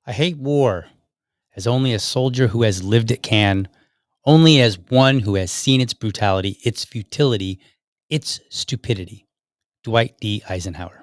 I hate war as only a soldier who has lived it can, only as one who has seen its brutality, its futility, its stupidity. Dwight D. Eisenhower.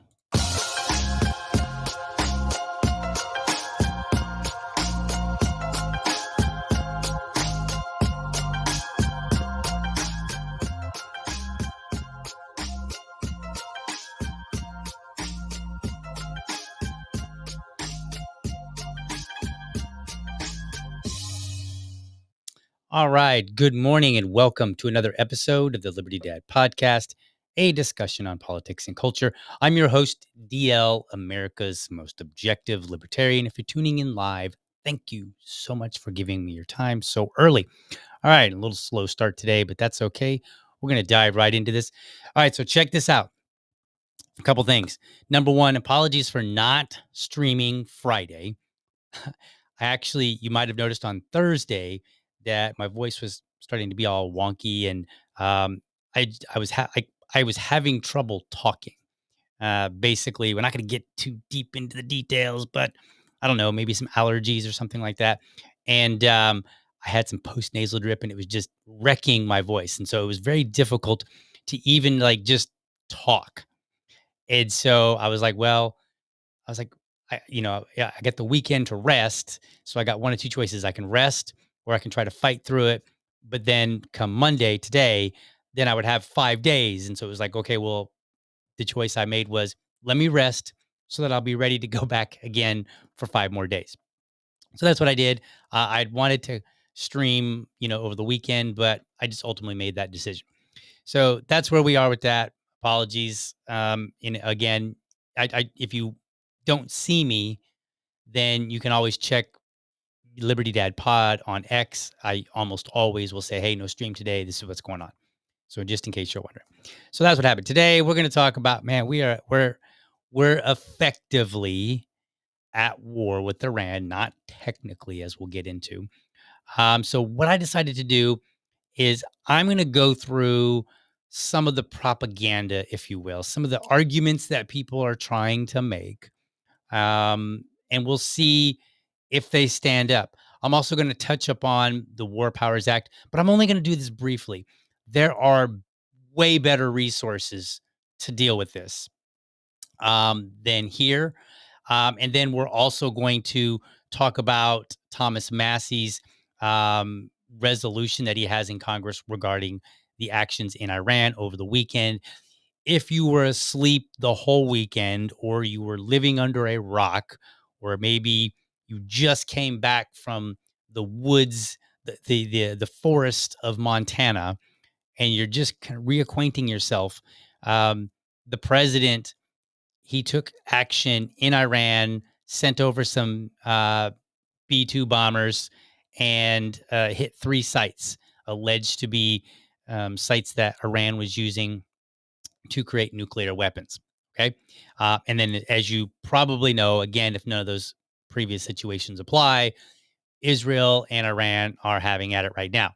All right. Good morning and welcome to another episode of the Liberty Dad podcast, a discussion on politics and culture. I'm your host, DL, America's most objective libertarian. If you're tuning in live, thank you so much for giving me your time so early. All right. A little slow start today, but that's okay. We're going to dive right into this. All right. So check this out. A couple things. Number one, apologies for not streaming Friday. You might have noticed on Thursday that my voice was starting to be all wonky, and I was having trouble talking. Basically, we're not going to get too deep into the details, but I don't know, maybe some allergies or something like that. And I had some post nasal drip, and it was just wrecking my voice, and so it was very difficult to even like just talk. And so I was like, yeah, I get the weekend to rest. So I got one of two choices. I can rest or I can try to fight through it. But then come Monday, today, then I would have 5 days. And so it was like, okay, well, the choice I made was let me rest so that I'll be ready to go back again for 5 more days. So that's what I did. I'd wanted to stream, over the weekend, but I just ultimately made that decision. So that's where we are with that. Apologies. And again, if you don't see me, then you can always check Liberty Dad Pod on X. I almost always will say, "Hey, no stream today. This is what's going on." So just in case you're wondering. So that's what happened today. We're going to talk about, man. We're effectively at war with Iran, not technically, as we'll get into. So what I decided to do is I'm going to go through some of the propaganda, if you will, some of the arguments that people are trying to make, and we'll see if they stand up. I'm also going to touch upon the War Powers Act, but I'm only going to do this briefly. There are way better resources to deal with this than here. And then we're also going to talk about Thomas Massey's um, resolution that he has in Congress regarding the actions in Iran over the weekend. If you were asleep the whole weekend, or you were living under a rock, or maybe you just came back from the woods, the forest of Montana, and you're just kind of reacquainting yourself, the president, he took action in Iran, sent over some B-2 bombers, and hit 3 sites alleged to be sites that Iran was using to create nuclear weapons. Okay. And then, as you probably know, again, if none of those previous situations apply, Israel and Iran are having at it right now.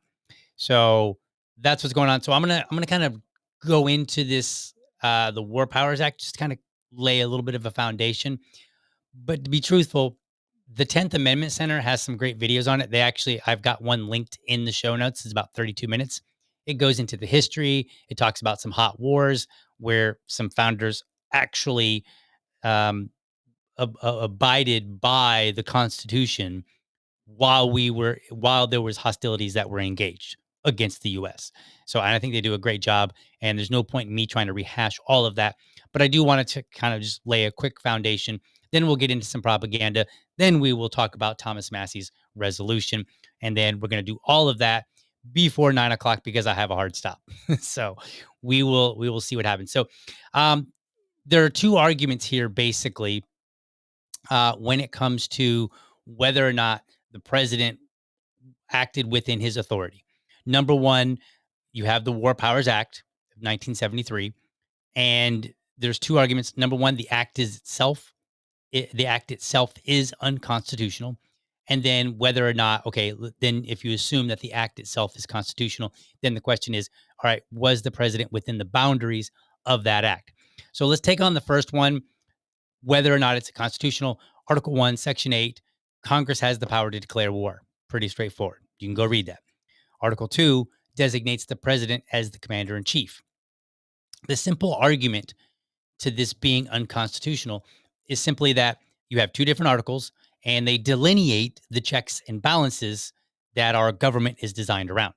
So that's what's going on. So I'm gonna kind of go into this the War Powers Act, just kind of lay a little bit of a foundation. But to be truthful, the 10th Amendment Center has some great videos on it. I've got one linked in the show notes. It's about 32 minutes. It goes into the history. It talks about some hot wars where some founders actually um, abided by the Constitution while there was hostilities that were engaged against the US. So I think they do a great job, and there's no point in me trying to rehash all of that, but I do want to kind of just lay a quick foundation. Then we'll get into some propaganda. Then we will talk about Thomas Massey's resolution, and then we're going to do all of that before 9 o'clock because I have a hard stop. So we will see what happens. So um, there are two arguments here, basically, when it comes to whether or not the president acted within his authority. Number one, you have the War Powers Act of 1973, and there's two arguments. Number one, the act itself is unconstitutional. And then whether or not, okay, then if you assume that the act itself is constitutional, then the question is, all right, was the president within the boundaries of that act? So let's take on the first one, whether or not it's constitutional. Article 1, Section 8 Congress has the power to declare war. Pretty straightforward. You can go read that. Article 2 designates the president as the commander in chief. The simple argument to this being unconstitutional is simply that you have two different articles and they delineate the checks and balances that our government is designed around.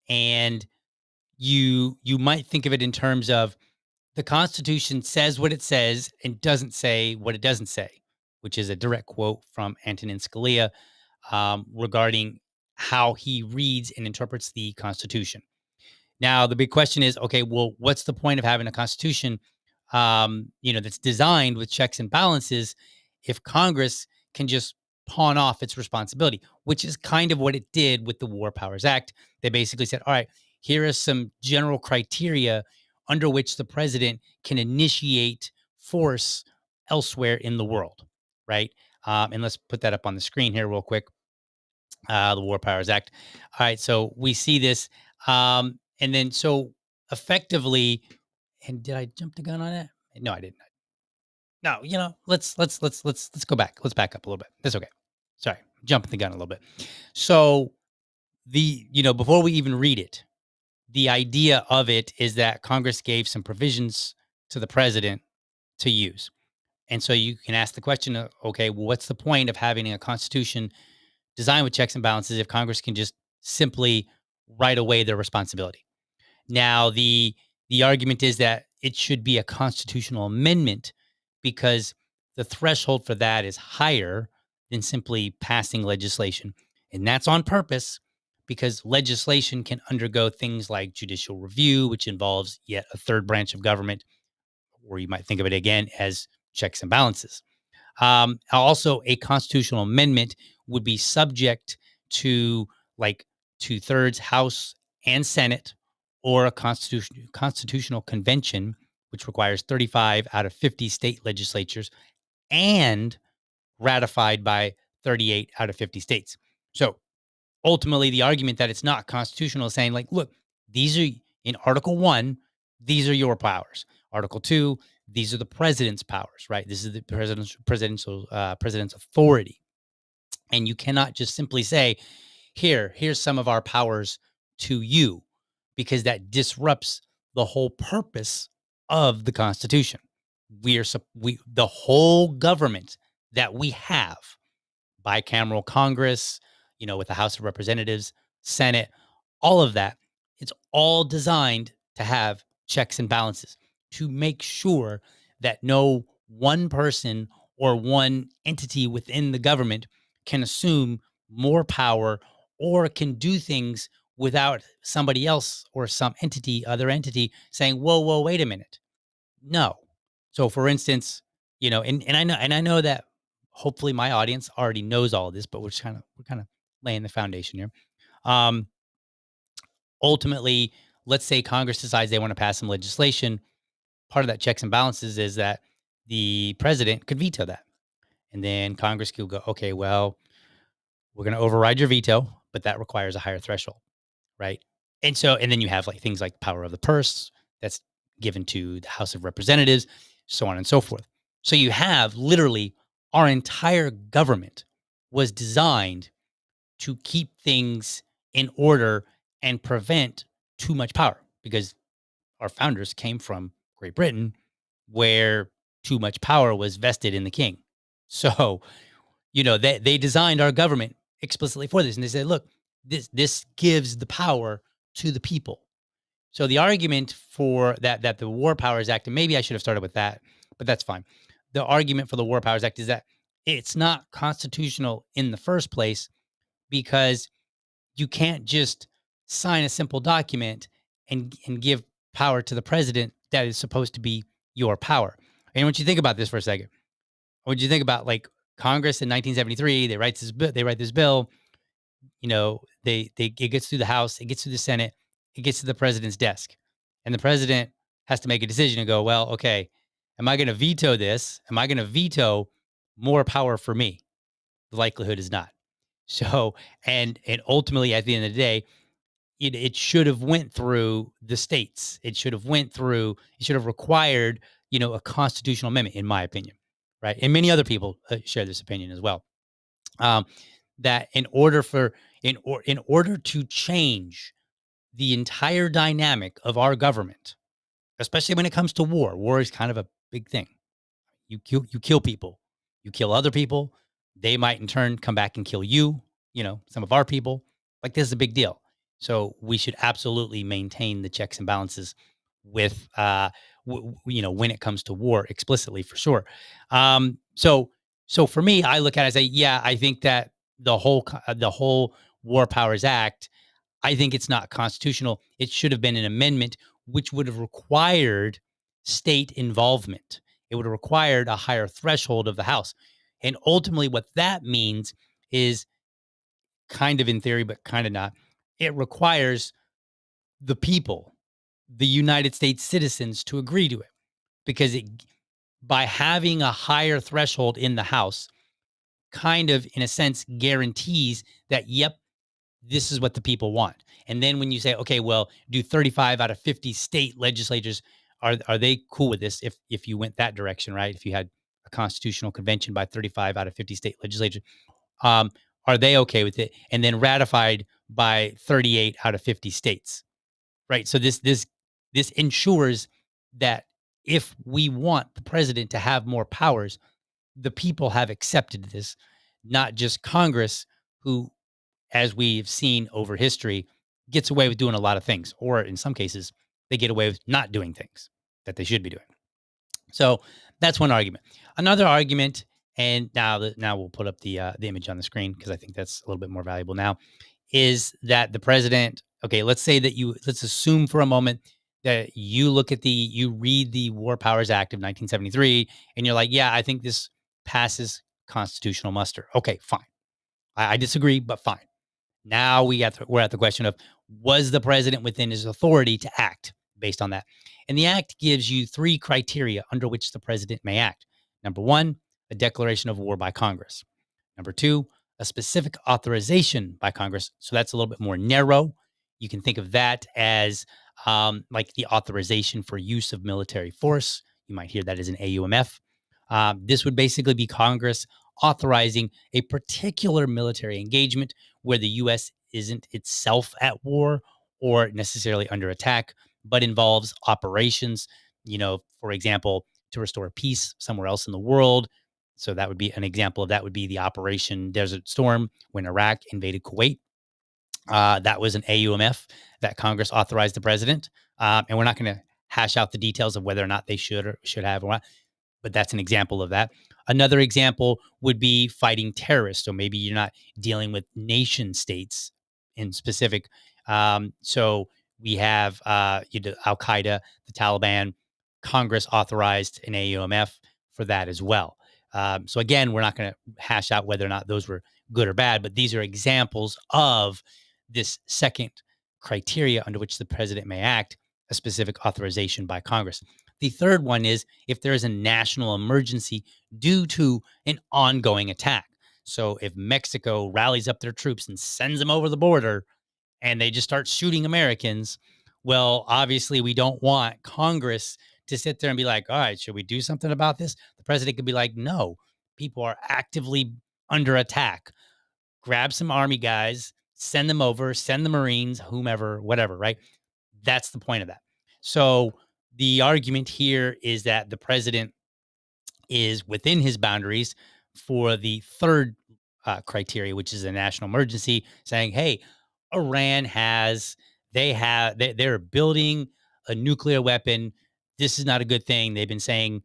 And you might think of it in terms of the Constitution says what it says and doesn't say what it doesn't say, which is a direct quote from Antonin Scalia regarding how he reads and interprets the Constitution. Now, the big question is, okay, well, what's the point of having a constitution, that's designed with checks and balances if Congress can just pawn off its responsibility, which is kind of what it did with the War Powers Act. They basically said, all right, here are some general criteria under which the president can initiate force elsewhere in the world, right? And let's put that up on the screen here real quick. The War Powers Act. All right, so we see this, and then so effectively, and did I jump the gun on it? No, I didn't. No, let's go back. Let's back up a little bit. That's okay. Sorry, jumping the gun a little bit. So before we even read it, the idea of it is that Congress gave some provisions to the president to use, and so you can ask the question, okay, well, what's the point of having a constitution designed with checks and balances if Congress can just simply write away their responsibility? Now, the argument is that it should be a constitutional amendment because the threshold for that is higher than simply passing legislation. And that's on purpose because legislation can undergo things like judicial review, which involves yet a third branch of government, or you might think of it again as checks and balances. Also, a constitutional amendment would be subject to like two-thirds House and Senate, or a constitutional convention, which requires 35 out of 50 state legislatures and ratified by 38 out of 50 states. So ultimately, the argument that it's not constitutional is saying, like, look, these are in Article 1, these are your powers. Article 2, these are the president's powers, right? This is the president's authority. And you cannot just simply say, here's some of our powers to you, because that disrupts the whole purpose of the Constitution. The whole government that we have, bicameral Congress, with the House of Representatives, Senate, all of that, it's all designed to have checks and balances to make sure that no one person or one entity within the government can assume more power or can do things without somebody else or some other entity saying, whoa, wait a minute. No. So for instance, and I know that hopefully my audience already knows all of this, but we're kind of laying the foundation here. Um, Ultimately, let's say Congress decides they want to pass some legislation. Part of that checks and balances is that the president could veto that. And then Congress could go, okay, well, we're going to override your veto, but that requires a higher threshold, right? And then you have like things like power of the purse that's given to the House of Representatives, so on and so forth. So you have literally our entire government was designed to keep things in order and prevent too much power, because our founders came from Great Britain, where too much power was vested in the king. So, they designed our government explicitly for this. And they said, look, this gives the power to the people. So the argument for that the War Powers Act, and maybe I should have started with that, but that's fine. The argument for the War Powers Act is that it's not constitutional in the first place because you can't just sign a simple document and give power to the president that is supposed to be your power. And once you think about this for a second, what you think about like Congress in 1973, they write this bill, it gets through the House, it gets through the Senate, it gets to the president's desk. And the president has to make a decision and go, well, okay, am I going to veto this? Am I going to veto more power for me? The likelihood is not. So, and ultimately at the end of the day, it should have went through the states. It should have required, a constitutional amendment, in my opinion, right? And many other people share this opinion as well. Um, that in order to change the entire dynamic of our government, especially when it comes to war, war is kind of a big thing. You kill people, you kill other people. They might in turn come back and kill you. Some of our people. Like this is a big deal. So we should absolutely maintain the checks and balances with when it comes to war explicitly for sure. So for me, I look at it and say, yeah, I think that the whole War Powers Act, I think it's not constitutional. It should have been an amendment which would have required state involvement. It would have required a higher threshold of the House. And ultimately, what that means is kind of in theory, but kind of not. It requires the people, the United States citizens, to agree to it because by having a higher threshold in the House, kind of in a sense guarantees that, yep, this is what the people want. And then when you say, okay, well, do 35 out of 50 state legislatures are they cool with this if you went that direction, right? If you had a constitutional convention by 35 out of 50 state legislatures, um, are they okay with it? And then ratified by 38 out of 50 states, right? So this ensures that if we want the president to have more powers, the people have accepted this, not just Congress, who, as we've seen over history, gets away with doing a lot of things, or in some cases, they get away with not doing things that they should be doing. So that's one argument. Another argument, and now we'll put up the image on the screen because I think that's a little bit more valuable now, is that the president. Okay, let's assume for a moment that you read the War Powers Act of 1973, and you're like, yeah, I think this passes constitutional muster. Okay, fine. I disagree, but fine. Now we're at the question of, was the president within his authority to act based on that? And the act gives you three criteria under which the president may act. Number one, a declaration of war by Congress. Number two, a specific authorization by Congress. So that's a little bit more narrow. You can think of that as like the authorization for use of military force. You might hear that as an AUMF. This would basically be Congress authorizing a particular military engagement where the U.S. isn't itself at war or necessarily under attack, but involves operations, for example, to restore peace somewhere else in the world. So that would be an example of that would be the Operation Desert Storm when Iraq invaded Kuwait. That was an AUMF that Congress authorized the president. And we're not going to hash out the details of whether or not they should or should have or not, but that's an example of that. Another example would be fighting terrorists. So maybe you're not dealing with nation states in specific. So we have Al Qaeda, the Taliban. Congress authorized an AUMF for that as well. So again, we're not going to hash out whether or not those were good or bad, but these are examples of this second criteria under which the president may act, a specific authorization by Congress. The third one is if there is a national emergency due to an ongoing attack. So if Mexico rallies up their troops and sends them over the border and they just start shooting Americans, well, obviously we don't want Congress to sit there and be like, all right, should we do something about this? The president could be like, no, people are actively under attack. Grab some army guys, send them over, send the Marines, whomever, whatever, right? That's the point of that. So the argument here is that the president is within his boundaries for the third criteria, which is a national emergency, saying, "Hey, Iran they're building a nuclear weapon. This is not a good thing. They've been saying,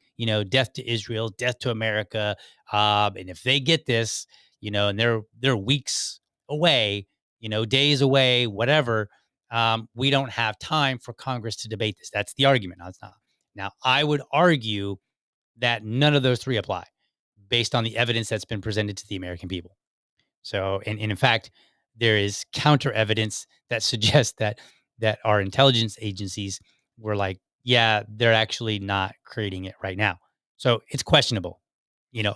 death to Israel, death to America, and if they get this, and they're weeks away, days away, whatever." We don't have time for Congress to debate this. That's the argument. Now, it's not. Now, I would argue that none of those three apply based on the evidence that's been presented to the American people. So, and in fact, there is counter evidence that suggests that our intelligence agencies were like, yeah, they're actually not creating it right now. So it's questionable.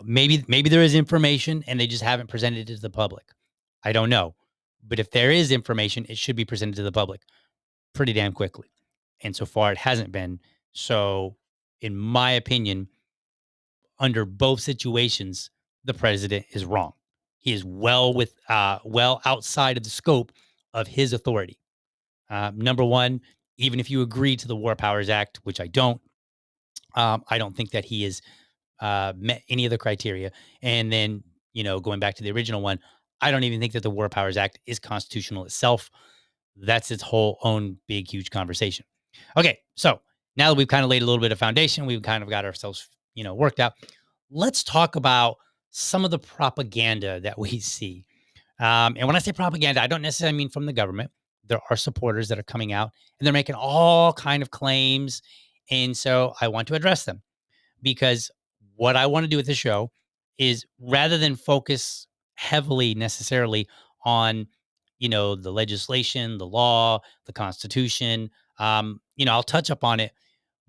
Maybe there is information and they just haven't presented it to the public. I don't know. But if there is information, it should be presented to the public pretty damn quickly. And so far it hasn't been. So in my opinion, under both situations, the president is wrong. He is well outside of the scope of his authority. Number one, even if you agree to the War Powers Act, which I don't think that he has met any of the criteria. And then, going back to the original one, I don't even think that the War Powers Act is constitutional itself. That's its whole own big, huge conversation. Okay, so now that we've kind of laid a little bit of foundation, we've kind of got ourselves, worked out. Let's talk about some of the propaganda that we see. And when I say propaganda, I don't necessarily mean from the government. There are supporters that are coming out and they're making all kind of claims, and so I want to address them because what I want to do with the show is rather than focus heavily necessarily on, the legislation, the law, the Constitution. I'll touch upon it,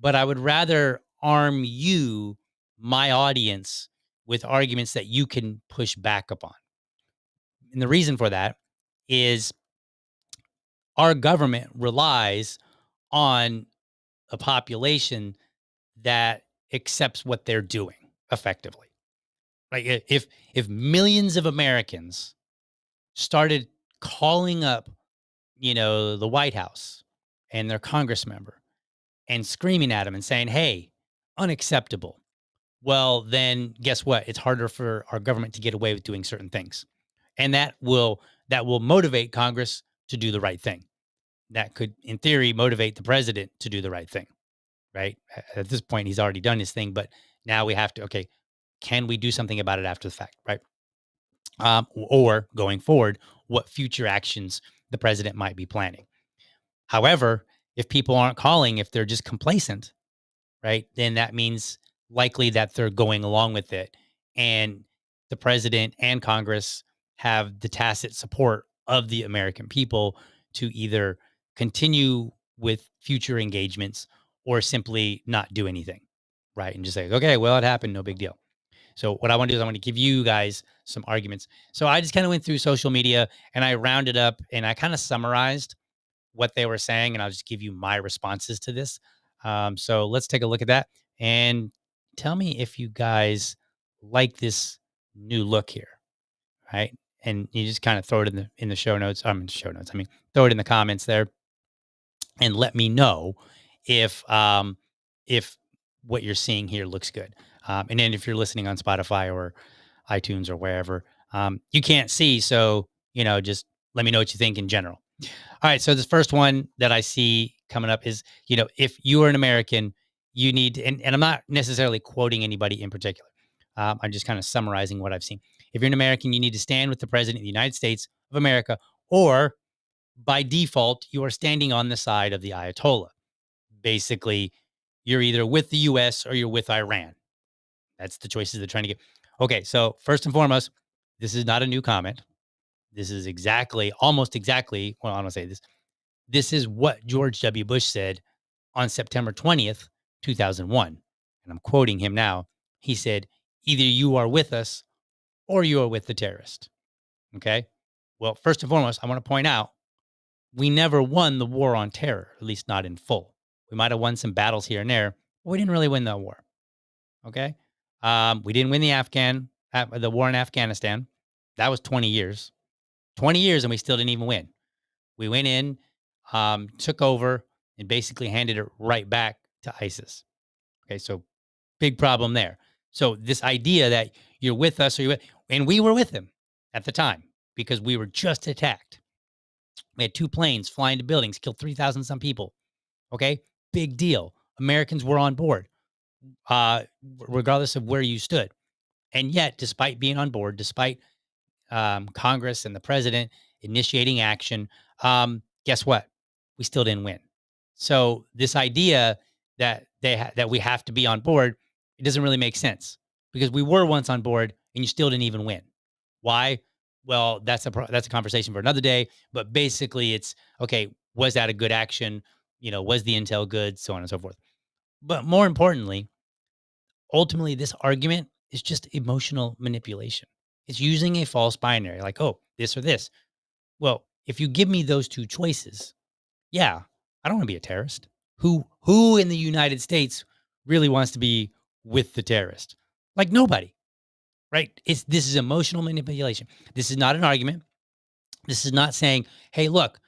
but I would rather arm you, my audience, with arguments that you can push back upon. And the reason for that is our government relies on a population that accepts what they're doing effectively. Like if millions of Americans started calling up, the White House and their Congress member and screaming at them and saying, "Hey, unacceptable." Well, then guess what? It's harder for our government to get away with doing certain things. And that will motivate Congress to do the right thing. That could, in theory, motivate the president to do the right thing, right? At this point, he's already done his thing, but now we have to, okay, can we do something about it after the fact, right? Or going forward, what future actions the president might be planning. However, if people aren't calling, if they're just complacent, right, then that means likely that they're going along with it. And the president and Congress have the tacit support of the American people to either continue with future engagements or simply not do anything, right? And just say, okay, well, it happened, no big deal. So what I want to do is I want to give you guys some arguments. So I just kind of went through social media and I rounded up and I kind of summarized what they were saying, and I'll just give you my responses to this. So let's take a look at that and tell me if you guys like this new look here, right? And you just kind of throw it in the show notes. I'm in show notes. I mean, throw it in the comments there, and let me know if what you're seeing here looks good. And then if you're listening on Spotify or iTunes or wherever, you can't see, so just let me know what you think in general. All right. So this first one that I see coming up is, if you are an American, you need to, and I'm not necessarily quoting anybody in particular. I'm just kind of summarizing what I've seen. If you're an American, you need to stand with the president of the United States of America, or by default, you are standing on the side of the Ayatollah. Basically, you're either with the US or you're with Iran. That's the choices they're trying to get. Okay. So first and foremost, this is not a new comment. This is almost exactly, well, I don't say this. This is what George W. Bush said on September 20th, 2001. And I'm quoting him now. He said, either you are with us or you are with the terrorist. Okay. Well, first and foremost, I want to point out we never won the war on terror, at least not in full. We might have won some battles here and there, but we didn't really win that war. Okay. We didn't win the war in Afghanistan. That was 20 years. 20 years, and we still didn't even win. We went in, took over, and basically handed it right back to ISIS. Okay, so big problem there. So this idea that you're with us or and we were with them at the time because we were just attacked. We had 2 planes fly into buildings, killed 3,000 some people. Okay, big deal. Americans were on board, regardless of where you stood. And yet, despite being on board, despite Congress and the president initiating action, guess what? We still didn't win. So this idea that that we have to be on board, it doesn't really make sense because we were once on board and you still didn't even win. Why? Well, that's a conversation for another day. But basically, it's okay. Was that a good action? Was the intel good? So on and so forth. But more importantly, ultimately, this argument is just emotional manipulation. It's using a false binary, like, oh, this or this. Well, if you give me those 2 choices, yeah, I don't want to be a terrorist. Who in the United States really wants to be with the terrorist? Like nobody. right? This is emotional manipulation. This is not an argument. This is not saying, "Hey, look,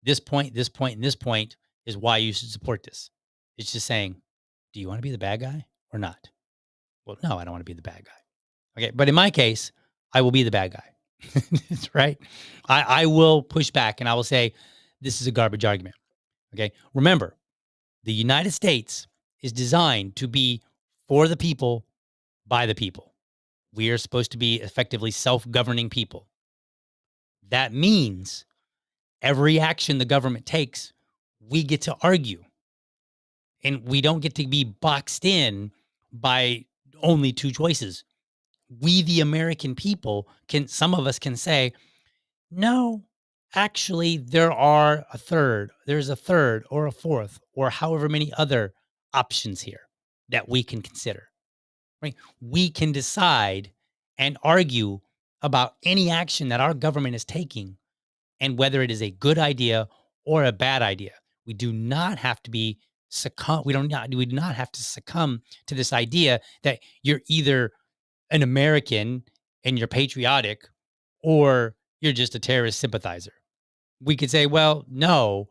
this point, and this point is why you should support this." It's just saying, "Do you want to be the bad guy or not?" Well, no, I don't want to be the bad guy. Okay, but in my case, I will be the bad guy. That's right. I will push back and I will say, "This is a garbage argument." Okay, remember, the United States is designed to be for the people by the people. We are supposed to be effectively self-governing people. That means every action the government takes, we get to argue, and we don't get to be boxed in by only two choices. We, the American people, some of us can say, no, actually, there's a third or a fourth or however many other options here that we can consider, right? We can decide and argue about any action that our government is taking and whether it is a good idea or a bad idea. We do not have to be succumb. We do not have to succumb to this idea that you're either an American and you're patriotic or you're just a terrorist sympathizer. We could say, well, no,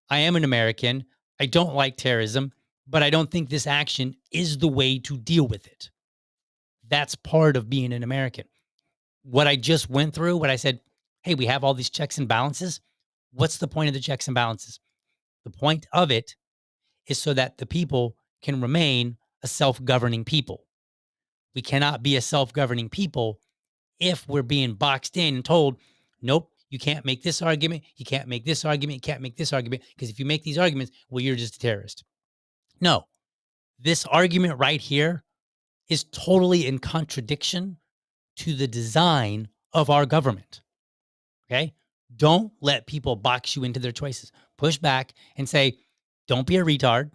I am an American. I don't like terrorism, but I don't think this action is the way to deal with it. That's part of being an American. What I just went through, what I said, hey, we have all these checks and balances. What's the point of the checks and balances? The point of it is so that the people can remain a self governing people. We cannot be a self governing people if we're being boxed in and told, nope, you can't make this argument, you can't make this argument, you can't make this argument, because if you make these arguments, well, you're just a terrorist. No, this argument right here is totally in contradiction to the design of our government. Okay? Don't let people box you into their choices. Push back and say, don't be a retard.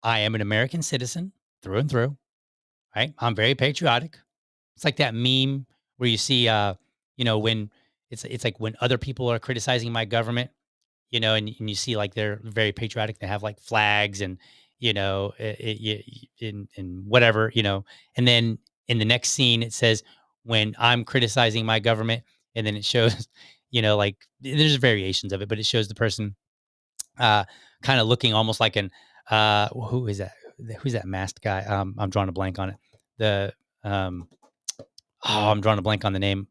I am an American citizen through and through, right? I'm very patriotic. It's like that meme where you see, when it's like when other people are criticizing my government, and you see like they're very patriotic. They have like flags and in whatever, and then in the next scene it says when I'm criticizing my government, and then it shows, like there's variations of it, but it shows the person uh, kind of looking almost like who is that? Who's that masked guy? I'm drawing a blank on it. The um, I'm drawing a blank on the name.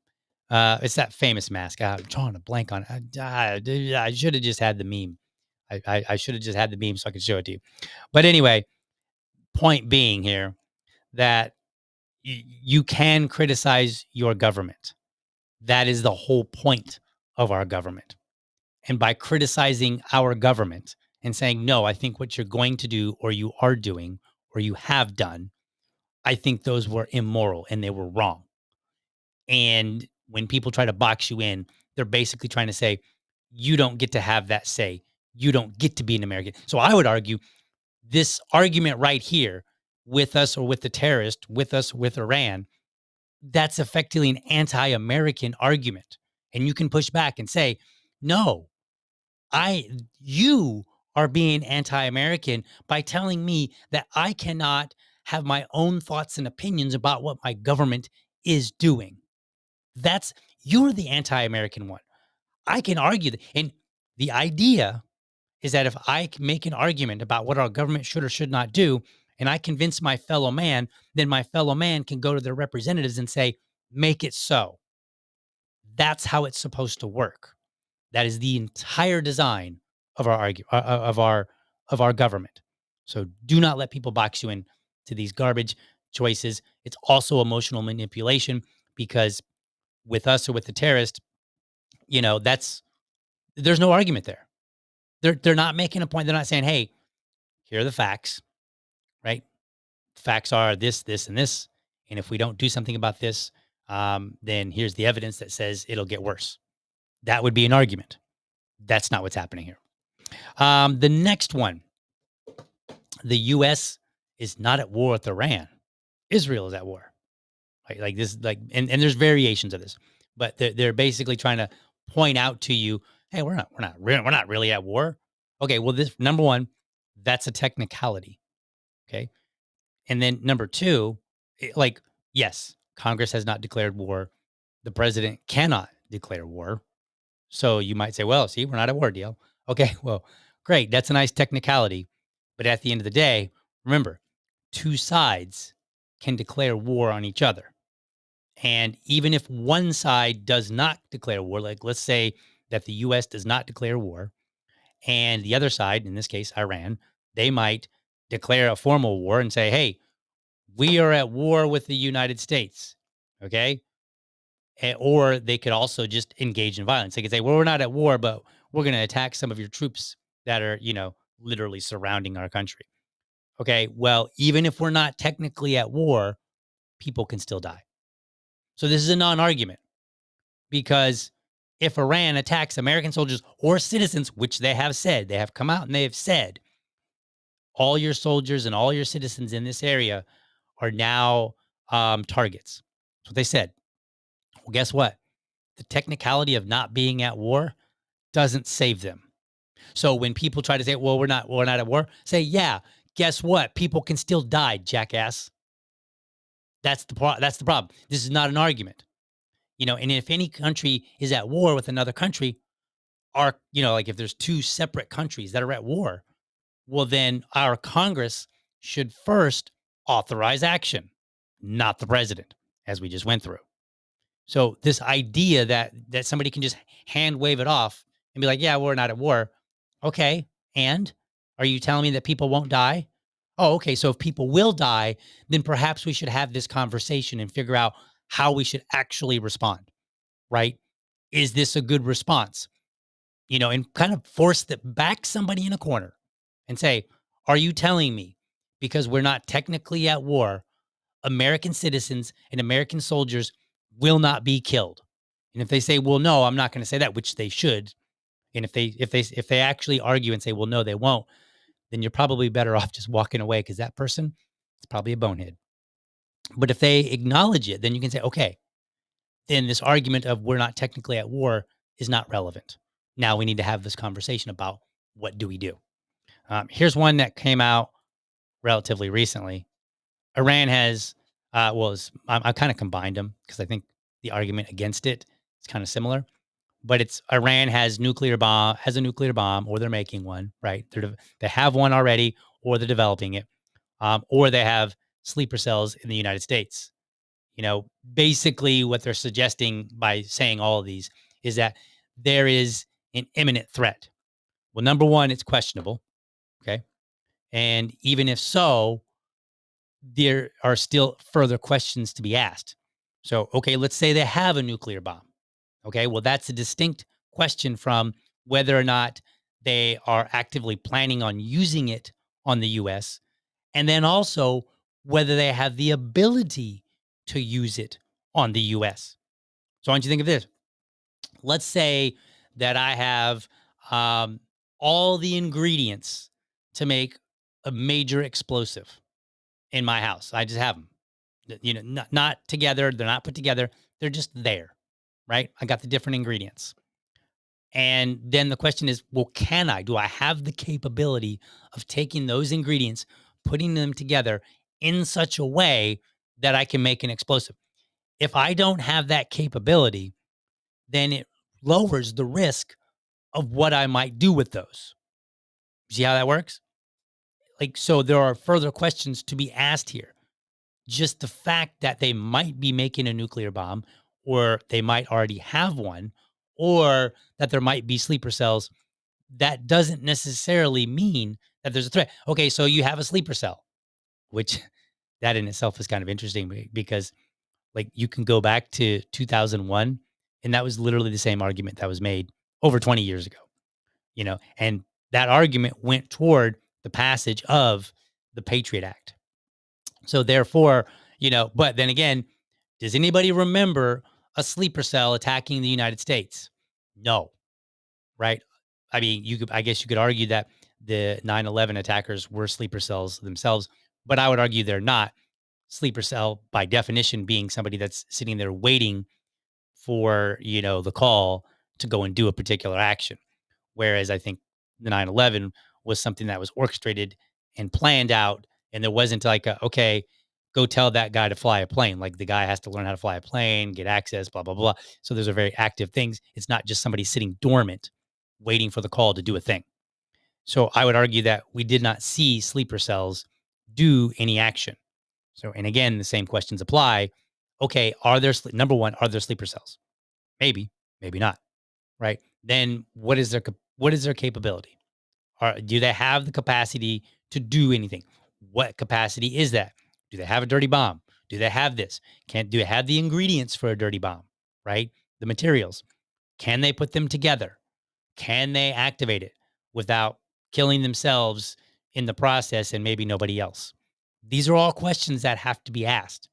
It's that famous mask. I'm drawing a blank on it. I should have just had the meme. I should have just had the meme so I could show it to you. But anyway, point being here that you can criticize your government. That is the whole point of our government. And by criticizing our government and saying, no, I think what you're going to do or you are doing or you have done, I think those were immoral and they were wrong. And when people try to box you in, they're basically trying to say, you don't get to have that say. You don't get to be an American. So I would argue this argument right here with us or with the terrorist, with us, with Iran, that's effectively an anti American argument. And you can push back and say, no, you are being anti American by telling me that I cannot have my own thoughts and opinions about what my government is doing. That's you're the anti-American one. I can argue that. And the idea is that if I can make an argument about what our government should or should not do, and I convince my fellow man, then my fellow man can go to their representatives and say, make it so. That's how it's supposed to work. That is the entire design of our government. So do not let people box you in to these garbage choices. It's also emotional manipulation because with us or with the terrorist, that's there's no argument there. They're not making a point. They're not saying, "Hey, here are the facts." Right? Facts are this, this, and this. And if we don't do something about this, then here's the evidence that says it'll get worse. That would be an argument. That's not what's happening here. The next one, the U.S. is not at war with Iran. Israel is at war. Right? Like this, and there's variations of this, but they're basically trying to point out to you, hey, we're not really at war. Okay, well, this number one, that's a technicality. Okay, and then number two, yes, Congress has not declared war. The president cannot declare war. So you might say, well, see, we're not at war, deal. Okay, well, great. That's a nice technicality. But at the end of the day, remember, two sides can declare war on each other. And even if one side does not declare war, like let's say that the US does not declare war, and the other side, in this case, Iran, they might declare a formal war and say, hey, we are at war with the United States. Okay. Or they could also just engage in violence. They could say, well, we're not at war, but we're going to attack some of your troops that are, literally surrounding our country. Okay. Well, even if we're not technically at war, people can still die. So this is a non argument because if Iran attacks American soldiers or citizens, which they have said, they have come out and they have said, all your soldiers and all your citizens in this area are now targets. That's what they said. Well, guess what? The technicality of not being at war doesn't save them. So when people try to say, "Well, we're not at war," say, "Yeah, guess what? People can still die, jackass." That's the problem. This is not an argument, And if any country is at war with another country, like if there's two separate countries that are at war, well, then our Congress should first authorize action, not the president, as we just went through. So this idea that somebody can just hand wave it off and be like, "Yeah, we're not at war." Okay, and are you telling me that people won't die? Oh, okay. So if people will die, then perhaps we should have this conversation and figure out how we should actually respond. Right? Is this a good response? And kind of back somebody in a corner and say, "Are you telling me because we're not technically at war, American citizens and American soldiers will not be killed?" And if they say, "Well, no, I'm not going to say that," which they should, and if they actually argue and say, "Well, no, they won't," then you're probably better off just walking away because that person is probably a bonehead. But if they acknowledge it, then you can say, "Okay, then this argument of we're not technically at war is not relevant. Now we need to have this conversation about what do we do." Here's one that came out relatively recently. Iran has, I kind of combined them because I think the argument against it is kind of similar. But it's Iran has a nuclear bomb, or they're making one, right? They have one already, or they're developing it, or they have sleeper cells in the United States. Basically, what they're suggesting by saying all of these is that there is an imminent threat. Well, number one, it's questionable, okay, and even if so, there are still further questions to be asked. So, okay, let's say they have a nuclear bomb. Okay, well, that's a distinct question from whether or not they are actively planning on using it on the US, and then also whether they have the ability to use it on the US. So, I want you to think of this. Let's say that I have all the ingredients to make a major explosive in my house. I just have them. Not together. They're not put together. They're just there, right? I got the different ingredients. And then the question is, well, do I have the capability of taking those ingredients, putting them together in such a way that I can make an explosive? If I don't have that capability, then it lowers the risk of what I might do with those. See how that works? So there are further questions to be asked here. Just the fact that they might be making a nuclear bomb, or they might already have one, or that there might be sleeper cells, that doesn't necessarily mean that there's a threat. Okay, so you have a sleeper cell, which that in itself is kind of interesting because you can go back to 2001 and that was literally the same argument that was made over 20 years ago, and that argument went toward the passage of the Patriot Act. So therefore, but then again, does anybody remember a sleeper cell attacking the United States? No, right? I mean, I guess you could argue that the 9/11 attackers were sleeper cells themselves, but I would argue they're not. Sleeper cell, by definition, being somebody that's sitting there waiting for, the call to go and do a particular action. Whereas I think the 9/11 was something that was orchestrated and planned out. And there wasn't like okay, go tell that guy to fly a plane. Like the guy has to learn how to fly a plane, get access, blah, blah, blah. So those are very active things. It's not just somebody sitting dormant, waiting for the call to do a thing. So I would argue that we did not see sleeper cells do any action. So, and again, the same questions apply. Okay, are there, number one, are there sleeper cells? Maybe, maybe not, right? Then what is their capability? Do they have the capacity to do anything? What capacity is that? Do they have a dirty bomb? Do they have this? Do they have the ingredients for a dirty bomb? Right? The materials. Can they put them together? Can they activate it without killing themselves in the process and maybe nobody else? These are all questions that have to be asked.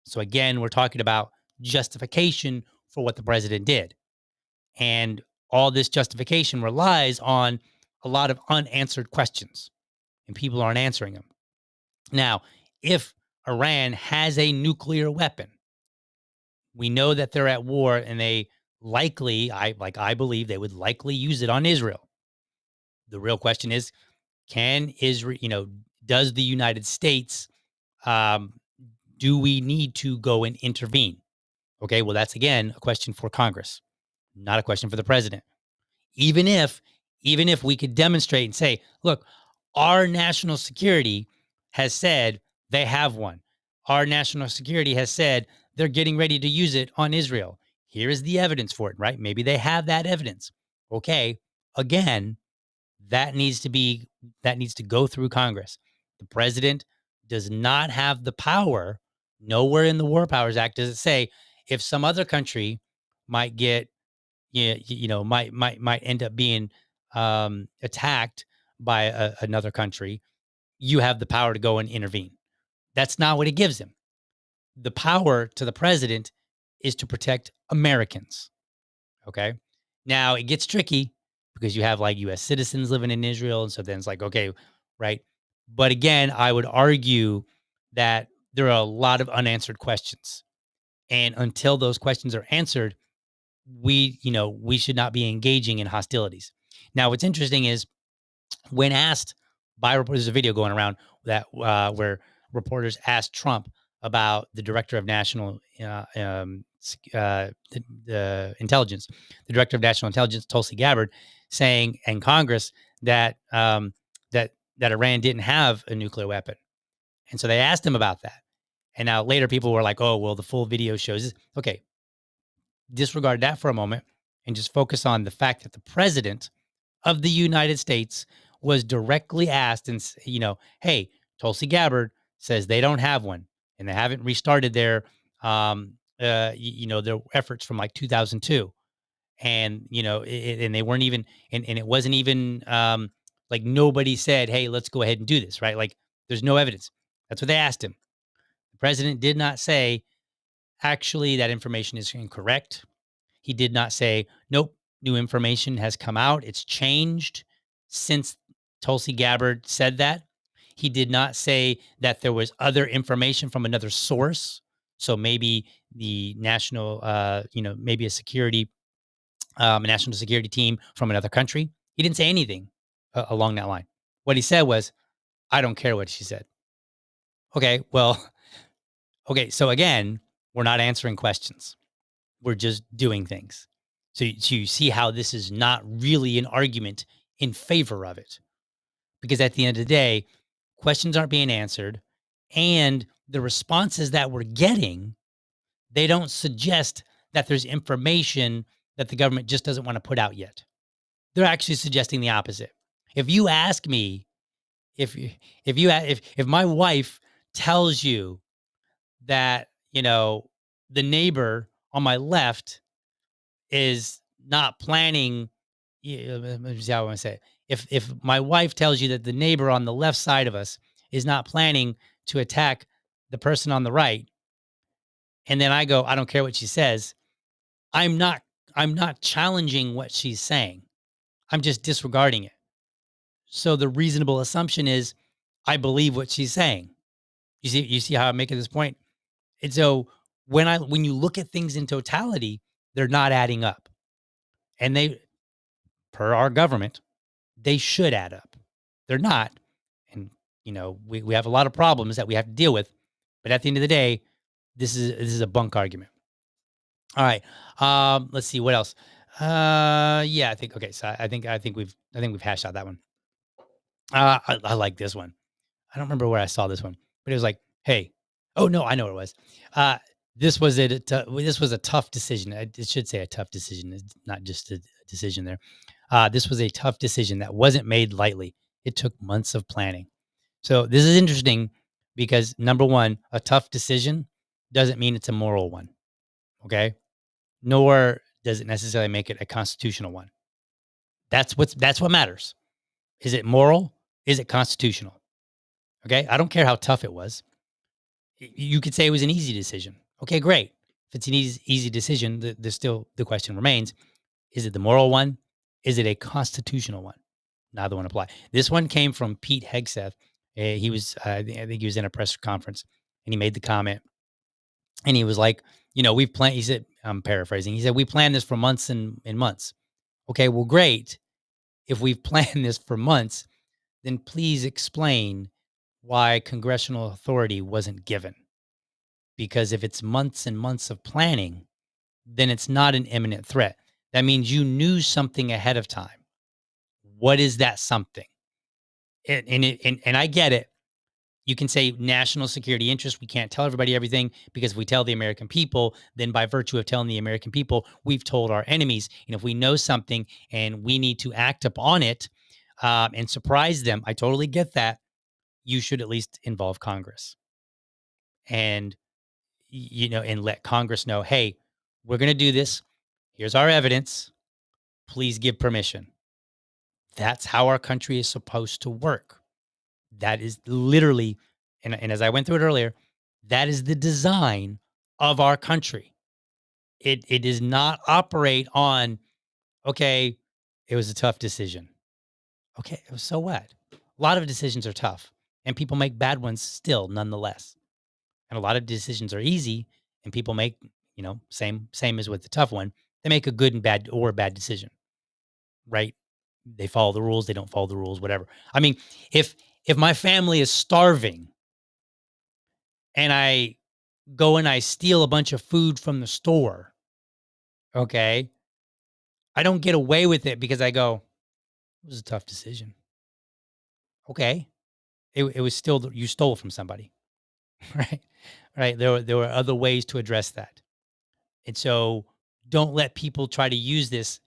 So again, we're talking about justification for what the president did. And all this justification relies on a lot of unanswered questions, and people aren't answering them. Now, if Iran has a nuclear weapon, we know that they're at war and they likely, I believe they would likely use it on Israel. The real question is, can Israel, does the United States, um, do we need to go and intervene? Okay, well, that's again a question for Congress, not a question for the president. Even if we could demonstrate and say, look, our national security has said they have one. Our national security has said they're getting ready to use it on Israel. Here is the evidence for it, right? Maybe they have that evidence. Okay. Again, that needs to be that needs to go through Congress. The president does not have the power. Nowhere in the War Powers Act does it say if some other country might get, yeah, might end up being attacked by another country, you have the power to go and intervene. That's not what it gives him. The power to the president is to protect Americans. Okay. Now it gets tricky because you have like US citizens living in Israel. And so then it's like, okay, right. But again, I would argue that there are a lot of unanswered questions. And until those questions are answered, we should not be engaging in hostilities. Now, what's interesting is when asked by reporters, there's a video going around that where reporters asked Trump about the director of national the intelligence, the director of national intelligence, Tulsi Gabbard, saying in Congress that that Iran didn't have a nuclear weapon, and so they asked him about that. And now later, people were like, "Oh, well, the full video shows this." Okay, disregard that for a moment and just focus on the fact that the president of the United States was directly asked and, hey, Tulsi Gabbard says they don't have one and they haven't restarted their, their efforts from like 2002. And, and they weren't even, and it wasn't even like nobody said, hey, let's go ahead and do this, right? Like there's no evidence. That's what they asked him. The president did not say, actually, that information is incorrect. He did not say, nope, new information has come out. It's changed since Tulsi Gabbard said that. He did not say that there was other information from another source. So maybe the national, maybe a national security team from another country. He didn't say anything along that line. What he said was, I don't care what she said. Okay, well, okay. So again, we're not answering questions. We're just doing things. So you see how this is not really an argument in favor of it. Because at the end of the day, questions aren't being answered. And the responses that we're getting, they don't suggest that there's information that the government just doesn't want to put out yet. They're actually suggesting the opposite. If you ask me, if my wife tells you that, the neighbor on my left is not planning. Yeah, let me see how I want to say it. If my wife tells you that the neighbor on the left side of us is not planning to attack the person on the right, and then I go, I don't care what she says. I'm not I'm not challenging what she's saying. I'm just disregarding it. So the reasonable assumption is I believe what she's saying. You see how I'm making this point? And so when you look at things in totality, they're not adding up. And they, per our government, they should add up. They're not. And, we have a lot of problems that we have to deal with. But at the end of the day, this is a bunk argument. All right. Let's see what else. Yeah, I think okay. So I think we've hashed out that one. I like this one. I don't remember where I saw this one, but it was like, hey, oh no, I know what it was. Uh, this was a tough decision. It should say a tough decision, it's not just a decision there. This was a tough decision that wasn't made lightly. It took months of planning. So this is interesting because number one, a tough decision doesn't mean it's a moral one. Okay, nor does it necessarily make it a constitutional one. That's what matters. Is it moral? Is it constitutional? Okay, I don't care how tough it was. You could say it was an easy decision. Okay, great. If it's an easy decision, there's still the question remains: is it the moral one? Is it a constitutional one? Neither one apply. This one came from Pete Hegseth. He was, I think he was in a press conference, and he made the comment, and he was like, we've planned. He said, I'm paraphrasing. He said, we planned this for months and months. Okay, well, great. If we've planned this for months, then please explain why congressional authority wasn't given. Because if it's months and months of planning, then it's not an imminent threat. That means you knew something ahead of time. What is that something? And I get it. You can say national security interest. We can't tell everybody everything because if we tell the American people, then by virtue of telling the American people, we've told our enemies. And if we know something and we need to act upon it and surprise them, I totally get that. You should at least involve Congress and and let Congress know, hey, we're going to do this. Here's our evidence. Please give permission. That's how our country is supposed to work. That is literally, and as I went through it earlier, that is the design of our country. It does not operate on, okay, it was a tough decision. Okay, so what? A lot of decisions are tough, and people make bad ones still, nonetheless. And a lot of decisions are easy, and people make, same as with the tough one, they make a good and bad or a bad decision, right? They follow the rules, they don't follow the rules, whatever. I mean, if my family is starving and I go and I steal a bunch of food from the store, okay, I don't get away with it because I go, it was a tough decision. Okay. It was still, you stole from somebody, right? Right. There were other ways to address that. And so don't let people try to use this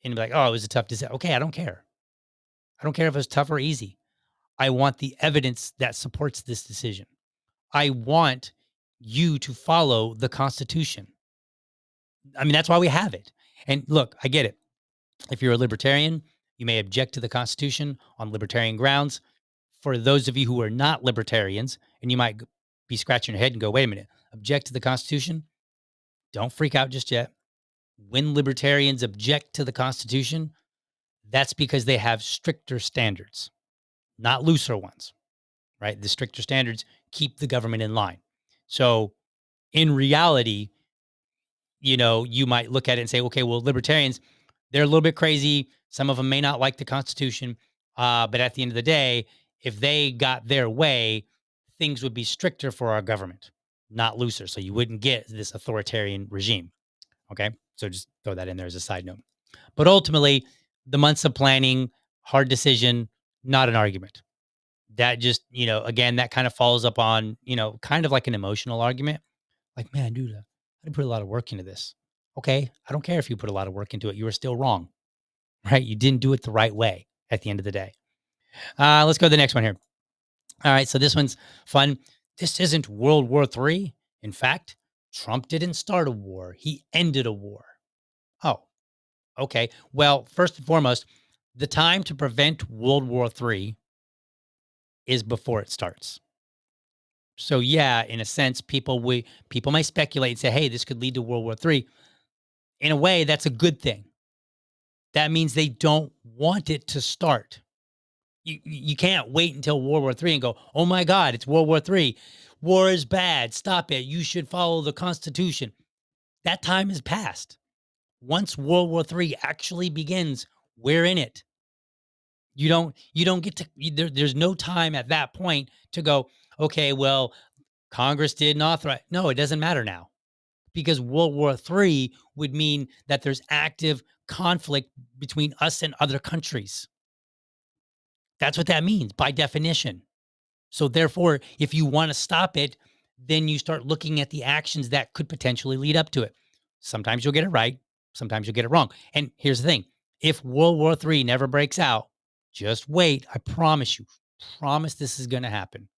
and be like, oh, it was a tough decision. Okay. I don't care. I don't care if it's tough or easy. I want the evidence that supports this decision. I want you to follow the Constitution. I mean, that's why we have it. And look, I get it. If you're a libertarian, you may object to the Constitution on libertarian grounds. For those of you who are not libertarians, and you might be scratching your head and go, wait a minute, object to the Constitution? Don't freak out just yet. When libertarians object to the Constitution, that's because they have stricter standards, not looser ones, right? The stricter standards keep the government in line. So in reality, you might look at it and say, okay, well, libertarians, they're a little bit crazy. Some of them may not like the Constitution. But at the end of the day, if they got their way, things would be stricter for our government, not looser. So you wouldn't get this authoritarian regime. Okay. So just throw that in there as a side note. But ultimately, the months of planning, hard decision, not an argument. That just, again, that kind of follows up on, kind of like an emotional argument. Like, man, dude, I put a lot of work into this. Okay. I don't care if you put a lot of work into it. You were still wrong, right? You didn't do it the right way at the end of the day. Let's go to the next one here. All right. So this one's fun. This isn't World War III. In fact, Trump didn't start a war, he ended a war. Oh, okay. Well, first and foremost, the time to prevent World War III is before it starts. So yeah, in a sense, people may speculate and say, "Hey, this could lead to World War III." In a way, that's a good thing. That means they don't want it to start. You can't wait until World War III and go, "Oh my God, it's World War III. War is bad. Stop it. You should follow the Constitution." That time has passed. Once World War III actually begins, we're in it. You don't get to there's no time at that point to go, okay, well, Congress didn't authorize. No, it doesn't matter now because World War III would mean that there's active conflict between us and other countries. That's what that means by definition. So therefore, if you want to stop it, then you start looking at the actions that could potentially lead up to it. Sometimes you'll get it right, sometimes you'll get it wrong. And here's the thing: if World War III never breaks out, just wait. I promise you, promise this is going to happen.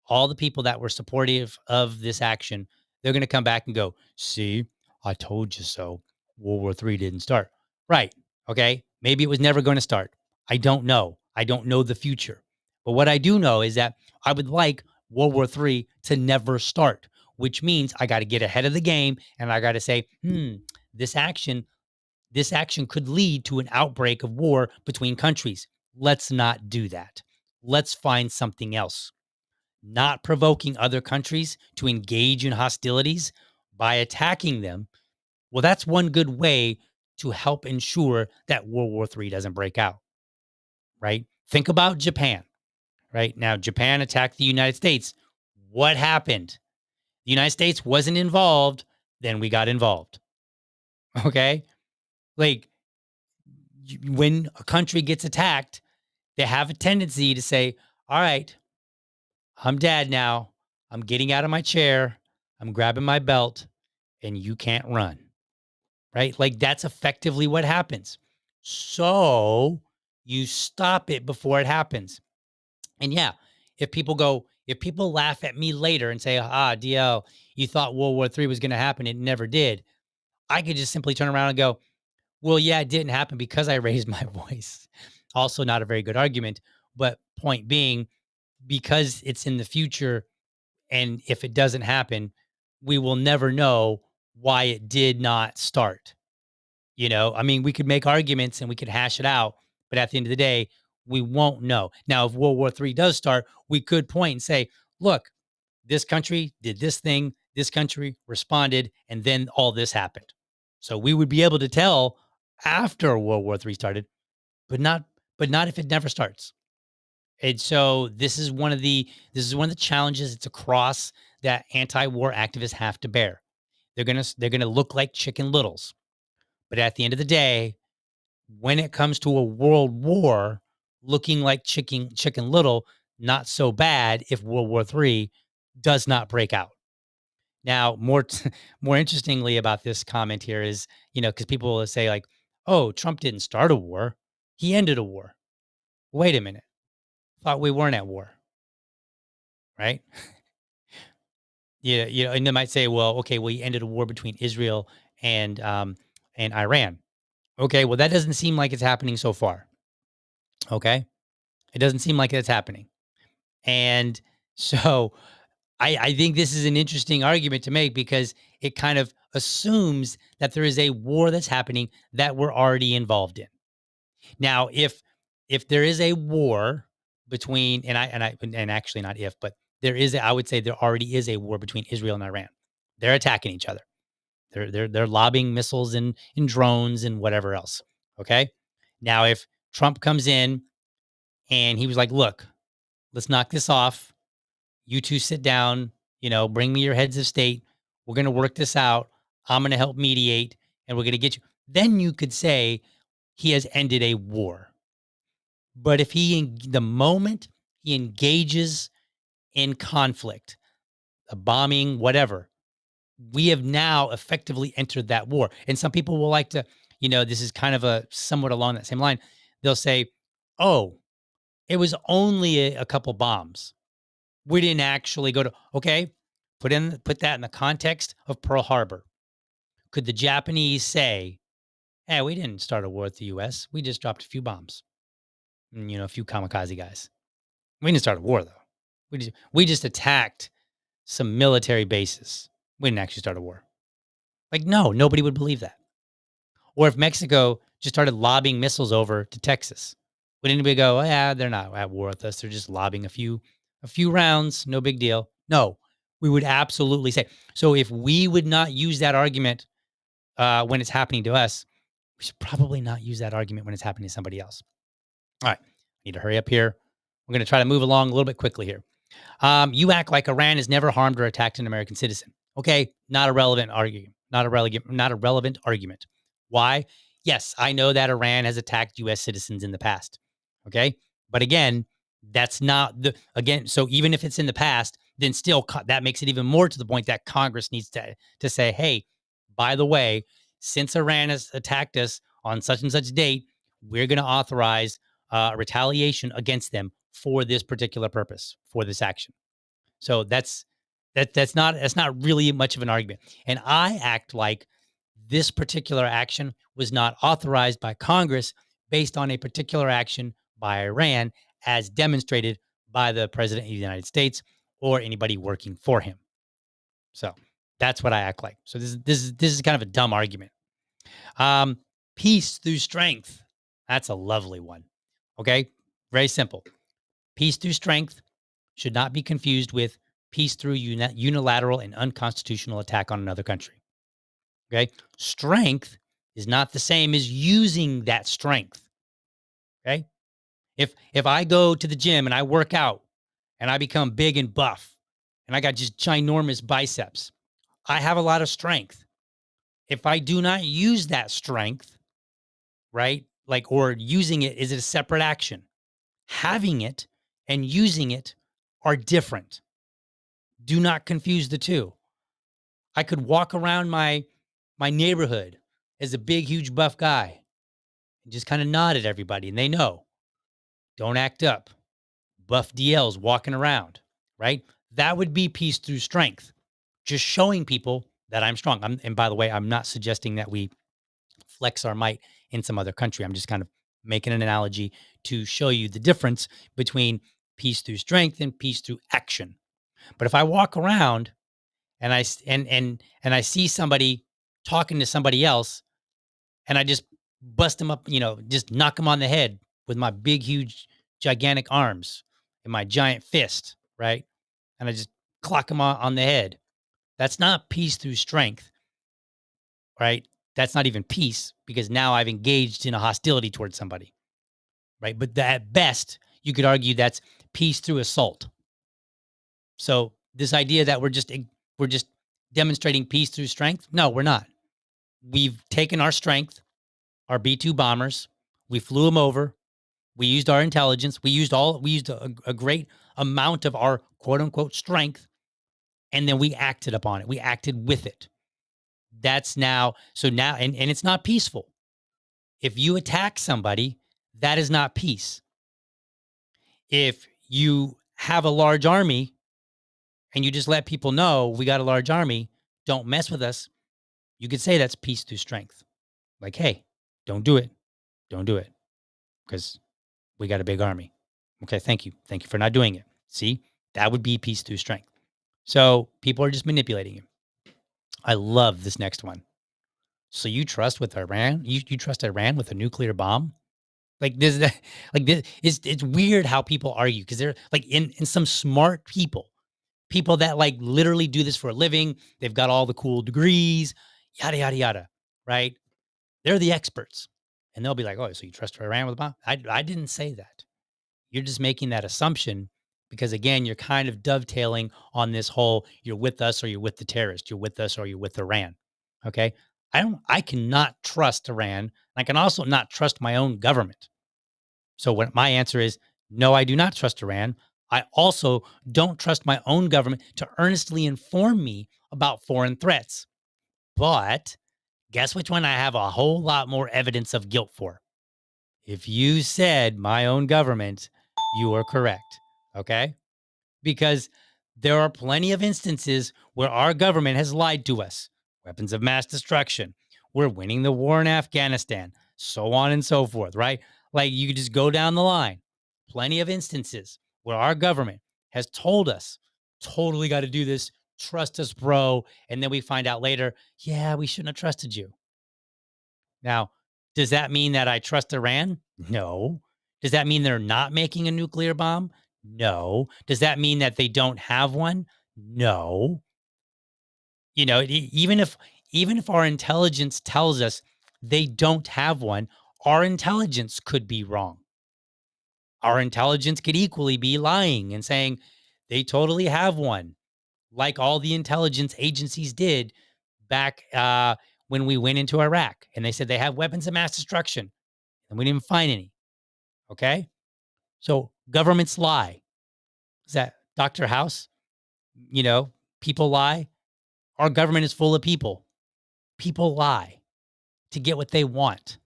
All the people that were supportive of this action, they're going to come back and go, "See, I told you so. World War III didn't start." Right. Okay. Maybe it was never going to start. I don't know. I don't know the future. But what I do know is that I would like World War III to never start, which means I got to get ahead of the game and I got to say, this action, this action could lead to an outbreak of war between countries. Let's not do that. Let's find something else. Not provoking other countries to engage in hostilities by attacking them, well, that's one good way to help ensure that World War III doesn't break out, right? Think about Japan, right? Now, Japan attacked the United States. What happened? The United States wasn't involved, then we got involved. Okay? Like when a country gets attacked, they have a tendency to say, all right, I'm dad now. I'm getting out of my chair. I'm grabbing my belt and you can't run, right? Like that's effectively what happens. So you stop it before it happens. And yeah, if people laugh at me later and say, DL, you thought World War III was going to happen. It never did. I could just simply turn around and go, well, yeah, it didn't happen because I raised my voice. Also, not a very good argument. But point being, because it's in the future, and if it doesn't happen, we will never know why it did not start. I mean, we could make arguments and we could hash it out, but at the end of the day, we won't know. Now, if World War III does start, we could point and say, look, this country did this country responded, and then all this happened. So we would be able to tell after World War III started, but not if it never starts. And so this is one of the challenges. It's a cross that anti-war activists have to bear. They're gonna look like Chicken Littles, but at the end of the day, when it comes to a world war, looking like Chicken Little, not so bad if World War III does not break out. Now, more interestingly about this comment here is, because people will say like, "Oh, Trump didn't start a war; he ended a war." Wait a minute, thought we weren't at war, right? Yeah, and they might say, well, okay, well, he ended a war between Israel and Iran. Okay, well, that doesn't seem like it's happening so far. Okay, it doesn't seem like it's happening, and so I think this is an interesting argument to make because it kind of assumes that there is a war that's happening that we're already involved in. Now, if there is a war between and actually not if, but I would say there already is a war between Israel and Iran. They're attacking each other. They're lobbing missiles and drones and whatever else. Okay. Now, if Trump comes in and he was like, "Look, let's knock this off. You two sit down. Bring me your heads of state. We're going to work this out. I'm going to help mediate, and we're going to get you." Then you could say he has ended a war. But if the moment he engages in conflict, a bombing, whatever, we have now effectively entered that war. And some people will like to, this is kind of a somewhat along that same line. They'll say, "Oh, it was only a couple bombs. We didn't actually go to." Okay, put that in the context of Pearl Harbor. Could the Japanese say, "Hey, we didn't start a war with the U.S. We just dropped a few bombs, and, a few kamikaze guys. We didn't start a war though. We just attacked some military bases. We didn't actually start a war." Like, no, nobody would believe that. Or if Mexico just started lobbing missiles over to Texas, would anybody go, "Oh, yeah, they're not at war with us. They're just lobbing a few rounds, no big deal." No, we would absolutely say. So if we would not use that argument when it's happening to us, we should probably not use that argument when it's happening to somebody else. All right, need to hurry up here. We're going to try to move along a little bit quickly here. You act like Iran has never harmed or attacked an American citizen. Okay, not a relevant argument. Not a relevant argument. Why? Yes, I know that Iran has attacked U.S. citizens in the past. Okay, but again, that's not the again. So even if it's in the past, then still that makes it even more to the point that Congress needs to say, hey, by the way, since Iran has attacked us on such and such date, we're going to authorize retaliation against them for this particular purpose, for this action. So that's not really much of an argument. And I act like this particular action was not authorized by Congress based on a particular action by Iran as demonstrated by the president of the United States or anybody working for him. So that's what I act like. So this is kind of a dumb argument. Um, Peace through strength. That's a lovely one. Okay, very simple. Peace through strength should not be confused with peace through unilateral and unconstitutional attack on another country. Okay. Strength is not the same as using that strength. Okay. If I go to the gym and I work out and I become big and buff and I got just ginormous biceps, I have a lot of strength. If I do not use that strength, right? Like, or using it is a separate action. Having it and using it are different. Do not confuse the two. I could walk around my neighborhood as a big, huge, buff guy and just kind of nod at everybody, and they know. Don't act up. Buff DLs walking around, right? That would be peace through strength. Just showing people that I'm strong. And by the way, I'm not suggesting that we flex our might in some other country. I'm just kind of making an analogy to show you the difference between peace through strength and peace through action. But if I walk around and I see somebody talking to somebody else and I just bust them up, just knock them on the head with my big, huge, gigantic arms and my giant fist, right? And I just clock them on the head. That's not peace through strength, right? That's not even peace because now I've engaged in a hostility towards somebody, right? But at best, you could argue that's peace through assault. So this idea that we're just demonstrating peace through strength, no, we're not. We've taken our strength, our B-2 bombers, we flew them over, we used our intelligence, we used a great amount of our quote unquote strength, and then we acted upon it. We acted with it. That's now, so now, and it's not peaceful. If you attack somebody, that is not peace. If you have a large army and you just let people know we got a large army, don't mess with us, you could say that's peace through strength. Like, hey, don't do it. Don't do it because we got a big army. Okay, thank you. Thank you for not doing it. See, that would be peace through strength. So people are just manipulating you. I love this next one. So you trust with Iran? You trust Iran with a nuclear bomb? Like this, like this. It's weird how people argue because they're like in some smart people that like literally do this for a living. They've got all the cool degrees, yada yada yada. Right? They're the experts, and they'll be like, "Oh, so you trust Iran with a bomb?" I didn't say that. You're just making that assumption because again, you're kind of dovetailing on this whole you're with us or you're with the terrorist, you're with us or you're with Iran. Okay? I cannot trust Iran. I can also not trust my own government. So what my answer is no, I do not trust Iran. I also don't trust my own government to earnestly inform me about foreign threats. But guess which one I have a whole lot more evidence of guilt for? If you said my own government, you are correct. Okay? Because there are plenty of instances where our government has lied to us. Weapons of mass destruction. We're winning the war in Afghanistan, so on and so forth, right? Like you could just go down the line. Plenty of instances where our government has told us, totally got to do this, trust us, bro. And then we find out later, yeah, we shouldn't have trusted you. Now, does that mean that I trust Iran? No. Does that mean they're not making a nuclear bomb? No. Does that mean that they don't have one? No. Even if our intelligence tells us they don't have one, our intelligence could be wrong. Our intelligence could equally be lying and saying They totally have one, like all the intelligence agencies did back when we went into Iraq. And they said they have weapons of mass destruction, and we didn't find any. Okay. So governments lie. Is that Dr. House? You know, people lie. Our government is full of people. People lie to get what they want.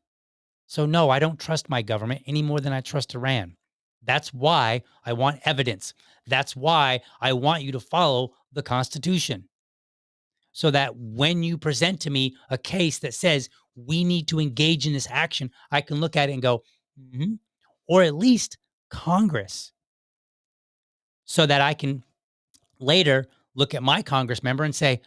So, no, I don't trust my government any more than I trust Iran. That's why I want evidence. That's why I want you to follow the Constitution. So that when you present to me a case that says we need to engage in this action, I can look at it and go, mm-hmm, or at least Congress, so that I can later look at my Congress member and say,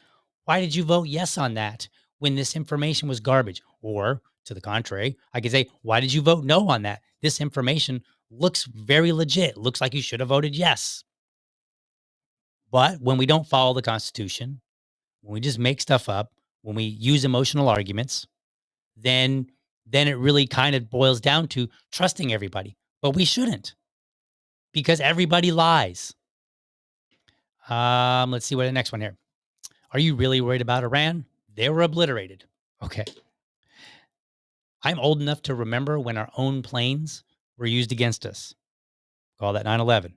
why did you vote yes on that when this information was garbage? Or to the contrary, I could say, why did you vote no on that? This information looks very legit. Looks like you should have voted yes. But when we don't follow the Constitution, when we just make stuff up, when we use emotional arguments, then it really kind of boils down to trusting everybody. But we shouldn't, because everybody lies. Let's see what the next one here. Are you really worried about Iran? They were obliterated. Okay. I'm old enough to remember when our own planes were used against us. Call that 9/11.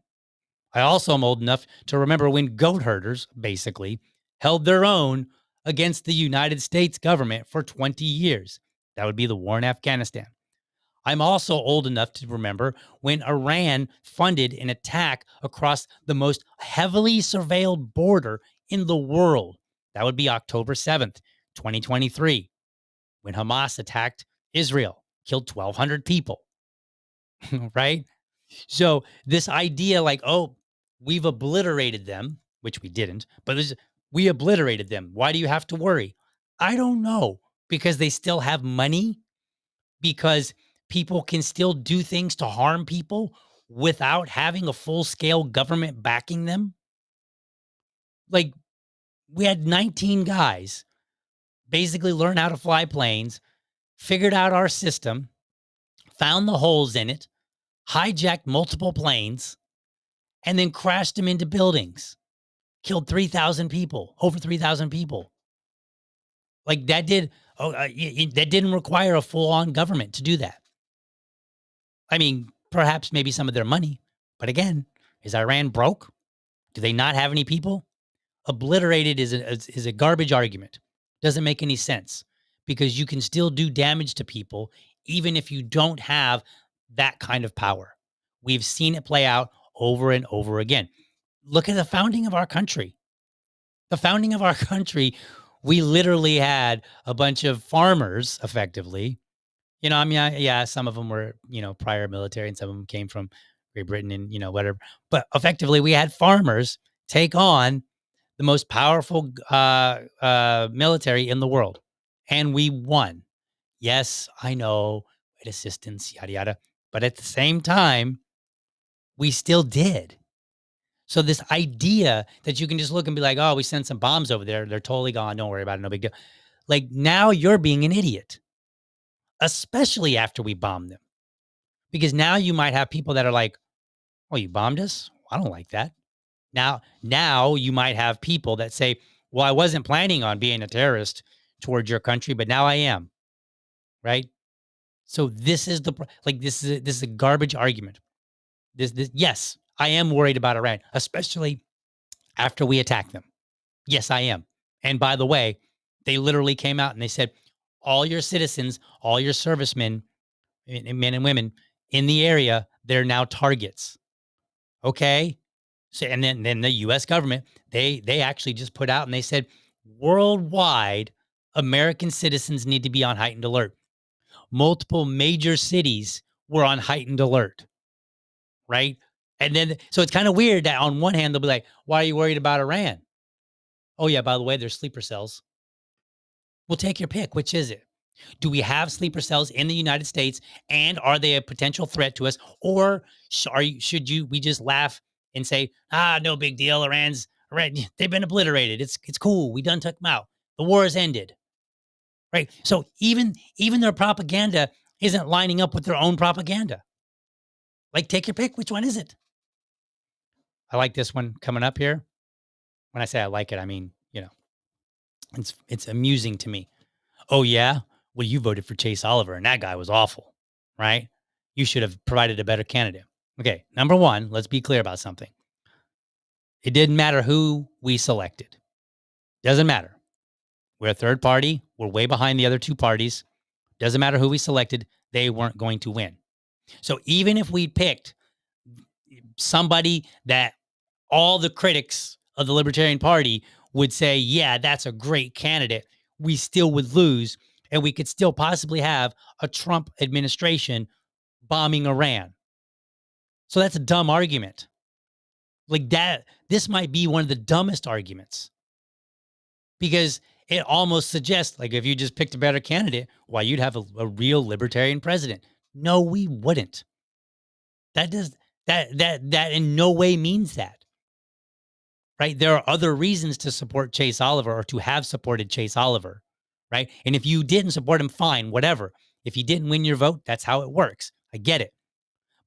I also am old enough to remember when goat herders, basically, held their own against the United States government for 20 years. That would be the war in Afghanistan. I'm also old enough to remember when Iran funded an attack across the most heavily surveilled border in the world. That would be October 7th, 2023, when Hamas attacked Israel, killed 1,200 people, right? So this idea like, oh, we've obliterated them, which we didn't, but we obliterated them. Why do you have to worry? I don't know, because they still have money, because people can still do things to harm people without having a full-scale government backing them. Like, we had 19 guys basically learn how to fly planes, figured out our system, found the holes in it, hijacked multiple planes, and then crashed them into buildings, killed 3,000 people, over 3,000 people. Like that that didn't require a full-on government to do that. I mean, perhaps maybe some of their money, but again, is Iran broke? Do they not have any people? Obliterated is a garbage argument. Doesn't make any sense, because you can still do damage to people even if you don't have that kind of power. We've seen it play out over and over again. Look at the founding of our country. The founding of our country, we literally had a bunch of farmers, effectively. I mean, yeah, some of them were, prior military, and some of them came from Great Britain and, whatever. But effectively, we had farmers take on the most powerful military in the world, and we won. Yes, I know, with assistance, yada, yada. But at the same time, we still did. So this idea that you can just look and be like, oh, we sent some bombs over there. They're totally gone. Don't worry about it. No big deal. Like, now you're being an idiot, especially after we bombed them. Because now you might have people that are like, oh, you bombed us? I don't like that. Now you might have people that say, well, I wasn't planning on being a terrorist towards your country, but now I am. Right? So this is this is a garbage argument. This yes, I am worried about Iran, especially after we attack them. Yes, I am. And by the way, they literally came out and they said, all your citizens, all your servicemen, men and women in the area, they're now targets. Okay. So, and then the US government, they actually just put out and they said, worldwide, American citizens need to be on heightened alert. Multiple major cities were on heightened alert. Right. And then, so it's kind of weird that on one hand, they'll be like, why are you worried about Iran? Oh, yeah, by the way, there's sleeper cells. We'll take your pick. Which is it? Do we have sleeper cells in the United States, and are they a potential threat to us? Or should we just laugh and say, no big deal. Iran, they've been obliterated. It's cool. We done took them out. The war has ended. Right. So even their propaganda isn't lining up with their own propaganda. Like, take your pick. Which one is it? I like this one coming up here. When I say I like it, I mean, it's amusing to me. Oh yeah? Well, you voted for Chase Oliver and that guy was awful, right? You should have provided a better candidate. Okay, number 1, let's be clear about something. It didn't matter who we selected. Doesn't matter. We're a third party. We're way behind the other 2 parties. Doesn't matter who we selected, they weren't going to win. So even if we picked somebody that all the critics of the Libertarian Party would say, yeah, that's a great candidate, we still would lose. And we could still possibly have a Trump administration bombing Iran. So that's a dumb argument. Like that, this might be one of the dumbest arguments because it almost suggests, like, if you just picked a better candidate, why you'd have a real libertarian president. No, we wouldn't. That does that in no way means that. Right? There are other reasons to support Chase Oliver or to have supported Chase Oliver, right? And if you didn't support him, fine, whatever. If he didn't win your vote, that's how it works. I get it.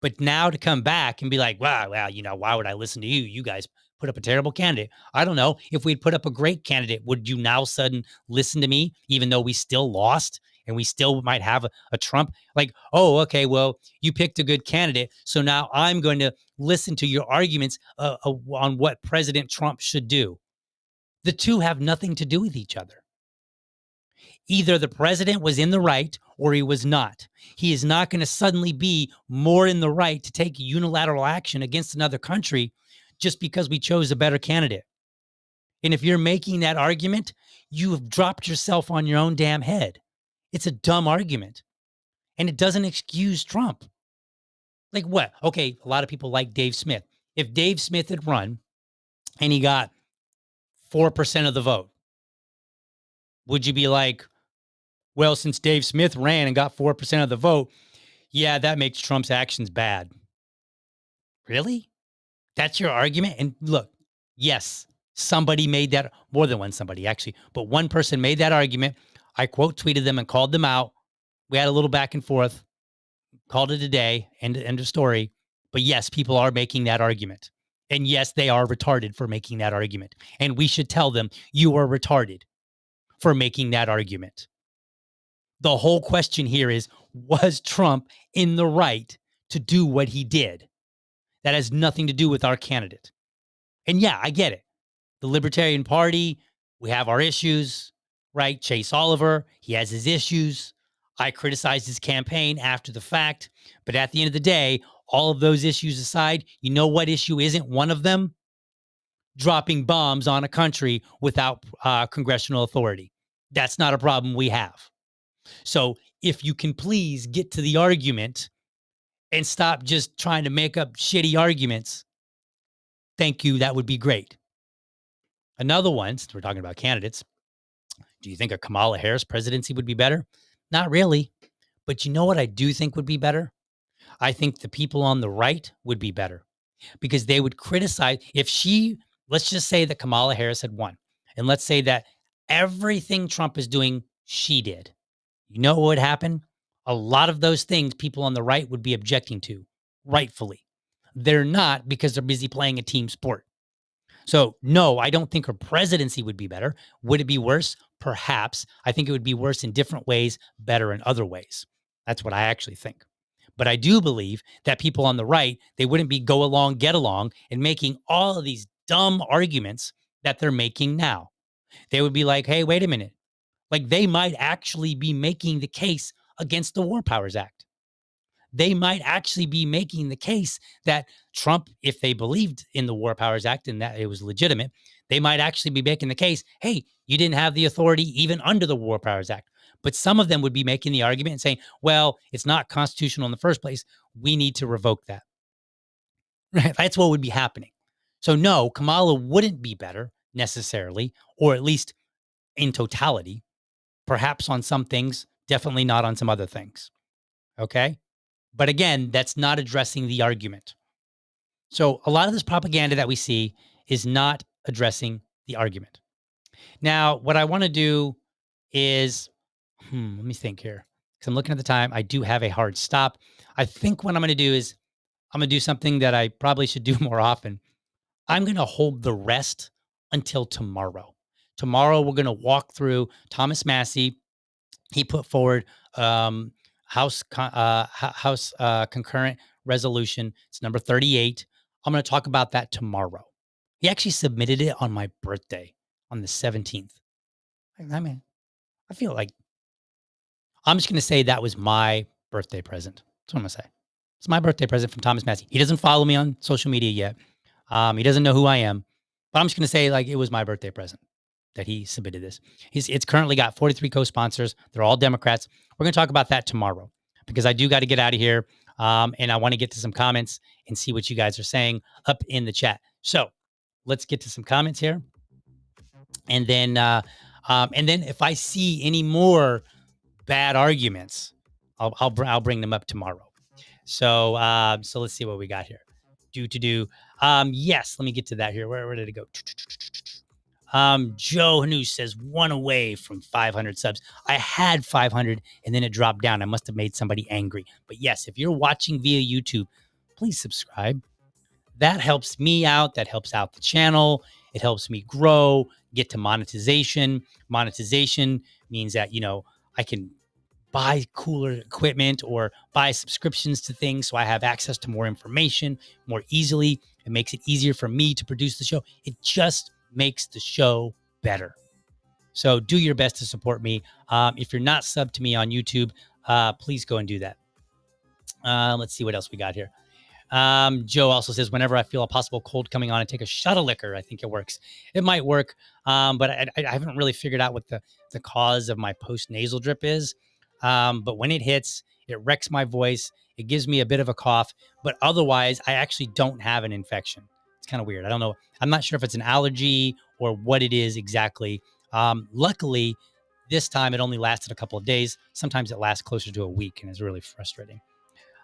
But now to come back and be like, wow, well, why would I listen to you? You guys put up a terrible candidate. I don't know. If we'd put up a great candidate, would you now sudden listen to me, even though we still lost and we still might have a Trump? Like, oh, okay, well, you picked a good candidate. So now I'm going to listen to your arguments on what President Trump should do. The two have nothing to do with each other. Either the president was in the right or he was not. He is not going to suddenly be more in the right to take unilateral action against another country just because we chose a better candidate. And if you're making that argument, you have dropped yourself on your own damn head. It's a dumb argument. And it doesn't excuse Trump. Like what? Okay, a lot of people like Dave Smith. If Dave Smith had run and he got 4% of the vote, would you be like, well, since Dave Smith ran and got 4% of the vote, yeah, that makes Trump's actions bad. Really? That's your argument? And look, yes, somebody made that, more than one somebody actually, but one person made that argument. I quote tweeted them and called them out. We had a little back and forth, called it a day, end of story. But yes, people are making that argument. And yes, they are retarded for making that argument. And we should tell them, you are retarded for making that argument. The whole question here is, was Trump in the right to do what he did? That has nothing to do with our candidate. And yeah, I get it. The Libertarian Party, we have our issues, right? Chase Oliver, he has his issues. I criticized his campaign after the fact. But at the end of the day, all of those issues aside, you know what issue isn't one of them? Dropping bombs on a country without congressional authority. That's not a problem we have. So if you can please get to the argument and stop just trying to make up shitty arguments, thank you. That would be great. Another one, since we're talking about candidates, do you think a Kamala Harris presidency would be better? Not really. But you know what I do think would be better? I think the people on the right would be better because they would criticize let's just say that Kamala Harris had won. And let's say that everything Trump is doing, she did. You know what would happen? A lot of those things people on the right would be objecting to, rightfully. They're not because they're busy playing a team sport. So, no, I don't think her presidency would be better. Would it be worse? Perhaps. I think it would be worse in different ways, better in other ways. That's what I actually think. But I do believe that people on the right, they wouldn't be go along, get along, and making all of these dumb arguments that they're making now. They would be like, hey, wait a minute. Like they might actually be making the case against the War Powers Act. They might actually be making the case that Trump, if they believed in the War Powers Act and that it was legitimate, they might actually be making the case, hey, you didn't have the authority even under the War Powers Act. But some of them would be making the argument and saying, well, it's not constitutional in the first place. We need to revoke that. Right? That's what would be happening. So no, Kamala wouldn't be better necessarily, or at least in totality. Perhaps on some things, definitely not on some other things. Okay? But again, that's not addressing the argument. So a lot of this propaganda that we see is not addressing the argument. Now, what I want to do is, let me think here. Because I'm looking at the time. I do have a hard stop. I think what I'm going to do is I'm going to do something that I probably should do more often. I'm going to hold the rest until tomorrow. Tomorrow, we're going to walk through Thomas Massey. He put forward House concurrent resolution. It's number 38. I'm going to talk about that tomorrow. He actually submitted it on my birthday on the 17th. I mean, I feel like I'm just going to say that was my birthday present. That's what I'm going to say. It's my birthday present from Thomas Massey. He doesn't follow me on social media yet. He doesn't know who I am, but I'm just going to say like it was my birthday present that he submitted this. It's currently got 43 co-sponsors. They're all Democrats. We're going to talk about that tomorrow because I do got to get out of here. And I want to get to some comments and see what you guys are saying up in the chat. So let's get to some comments here. And then if I see any more bad arguments, I'll bring them up tomorrow. So let's see what we got here. Yes, let me get to that here. Where did it go? Joe Hanu says 1 away from 500 subs. I had 500 and then it dropped down. I must have made somebody angry. But yes, if you're watching via YouTube, please subscribe. That helps me out. That helps out the channel. It helps me grow, get to monetization. Monetization means that, I can buy cooler equipment or buy subscriptions to things so I have access to more information more easily. It makes it easier for me to produce the show. It just makes the show better. So do your best to support me. If you're not subbed to me on YouTube, please go and do that. Let's see what else we got here. Joe also says, whenever I feel a possible cold coming on, I take a shot of liquor. I think it works. It might work, but I haven't really figured out what the cause of my post-nasal drip is. But when it hits, it wrecks my voice. It gives me a bit of a cough, but otherwise, I actually don't have an infection. It's kind of weird. I don't know. I'm not sure if it's an allergy or what it is exactly. Luckily, this time it only lasted a couple of days. Sometimes it lasts closer to a week, and it's really frustrating.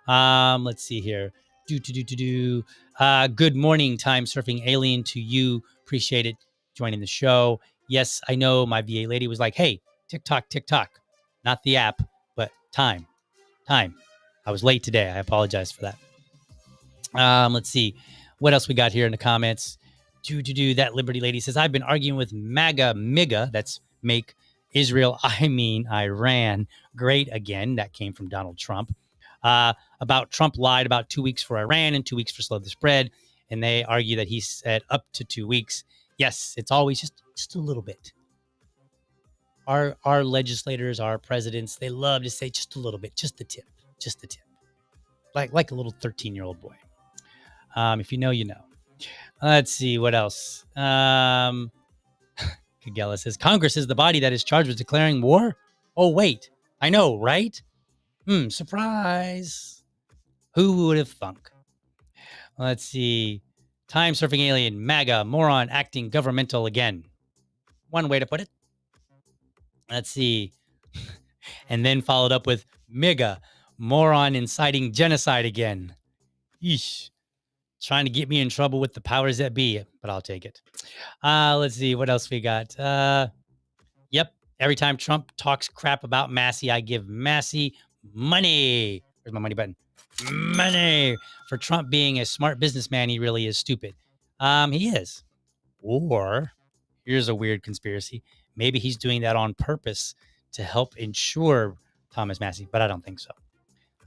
Let's see here. Good morning, time surfing alien to you. Appreciate it joining the show. Yes, I know my VA lady was like, hey, TikTok, not the app, but time. I was late today. I apologize for that. Let's see what else we got here in the comments. That Liberty lady says, I've been arguing with MIGA, that's make Israel, Iran great again. That came from Donald Trump. About Trump lied about 2 weeks for Iran and 2 weeks for slow the spread. And they argue that he said up to 2 weeks. Yes, it's always just a little bit. Our legislators, our presidents, they love to say just a little bit, just the tip. Like a little 13-year-old boy. If you know, you know. Let's see what else. Kagela says, Congress is the body that is charged with declaring war? Oh, wait. I know, right? Surprise. Who would have thunk? Let's see. Time surfing alien, MAGA, moron, acting governmental again. One way to put it. Let's see. And then followed up with MIGA, moron inciting genocide again. Yeesh. Trying to get me in trouble with the powers that be, but I'll take it. Let's see what else we got. Yep. Every time Trump talks crap about Massey, I give Massey money. Where's my money button? Money. For Trump being a smart businessman, he really is stupid. He is. Or here's a weird conspiracy. Maybe he's doing that on purpose to help ensure Thomas Massey, but I don't think so.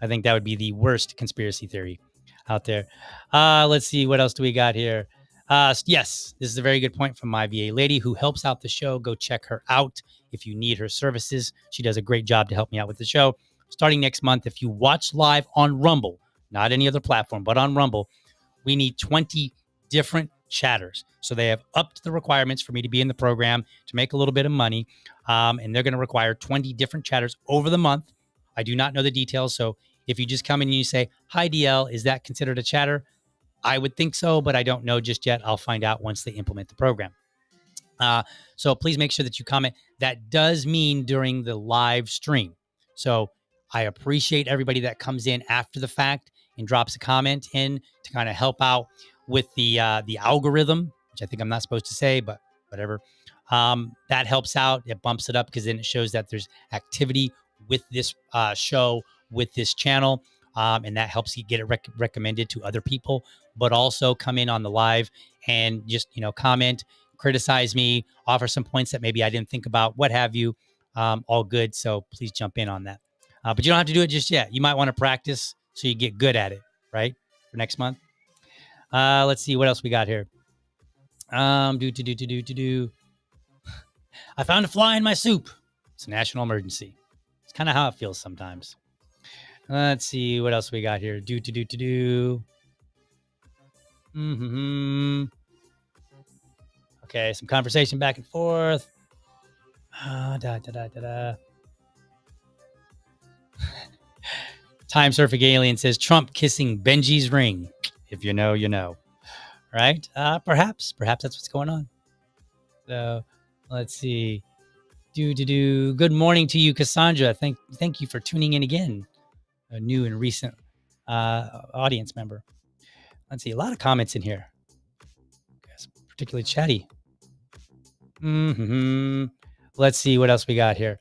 I think that would be the worst conspiracy theory out there. Let's see. What else do we got here? Yes, this is a very good point from my VA lady who helps out the show. Go check her out if you need her services. She does a great job to help me out with the show. Starting next month, if you watch live on Rumble, not any other platform, but on Rumble, we need 20 different chatters. So they have upped the requirements for me to be in the program to make a little bit of money. And they're going to require 20 different chatters over the month. I do not know the details. So if you just come in and you say, hi, DL, is that considered a chatter? I would think so, but I don't know just yet. I'll find out once they implement the program. So please make sure that you comment. That does mean during the live stream. So I appreciate everybody that comes in after the fact and drops a comment in to kind of help out with the algorithm, which I think I'm not supposed to say, but whatever. That helps out. It bumps it up because then it shows that there's activity with this show, with this channel. and that helps you get it recommended to other people. But also come in on the live and just comment, criticize me, offer some points that maybe I didn't think about, what have you. All good. So please jump in on that. But you don't have to do it just yet. You might want to practice so you get good at it, right? For next month. Let's see what else we got here. Do. I found a fly in my soup. It's a national emergency. It's kind of how it feels sometimes. Let's see what else we got here. Do. Okay, some conversation back and forth. Time surfing alien says Trump kissing Benji's ring. If you know, you know. Right? Perhaps that's what's going on. So let's see. Do. Good morning to you, Cassandra. Thank you for tuning in again. A new and recent audience member. Let's see. A lot of comments in here. It's particularly chatty. Let's see what else we got here.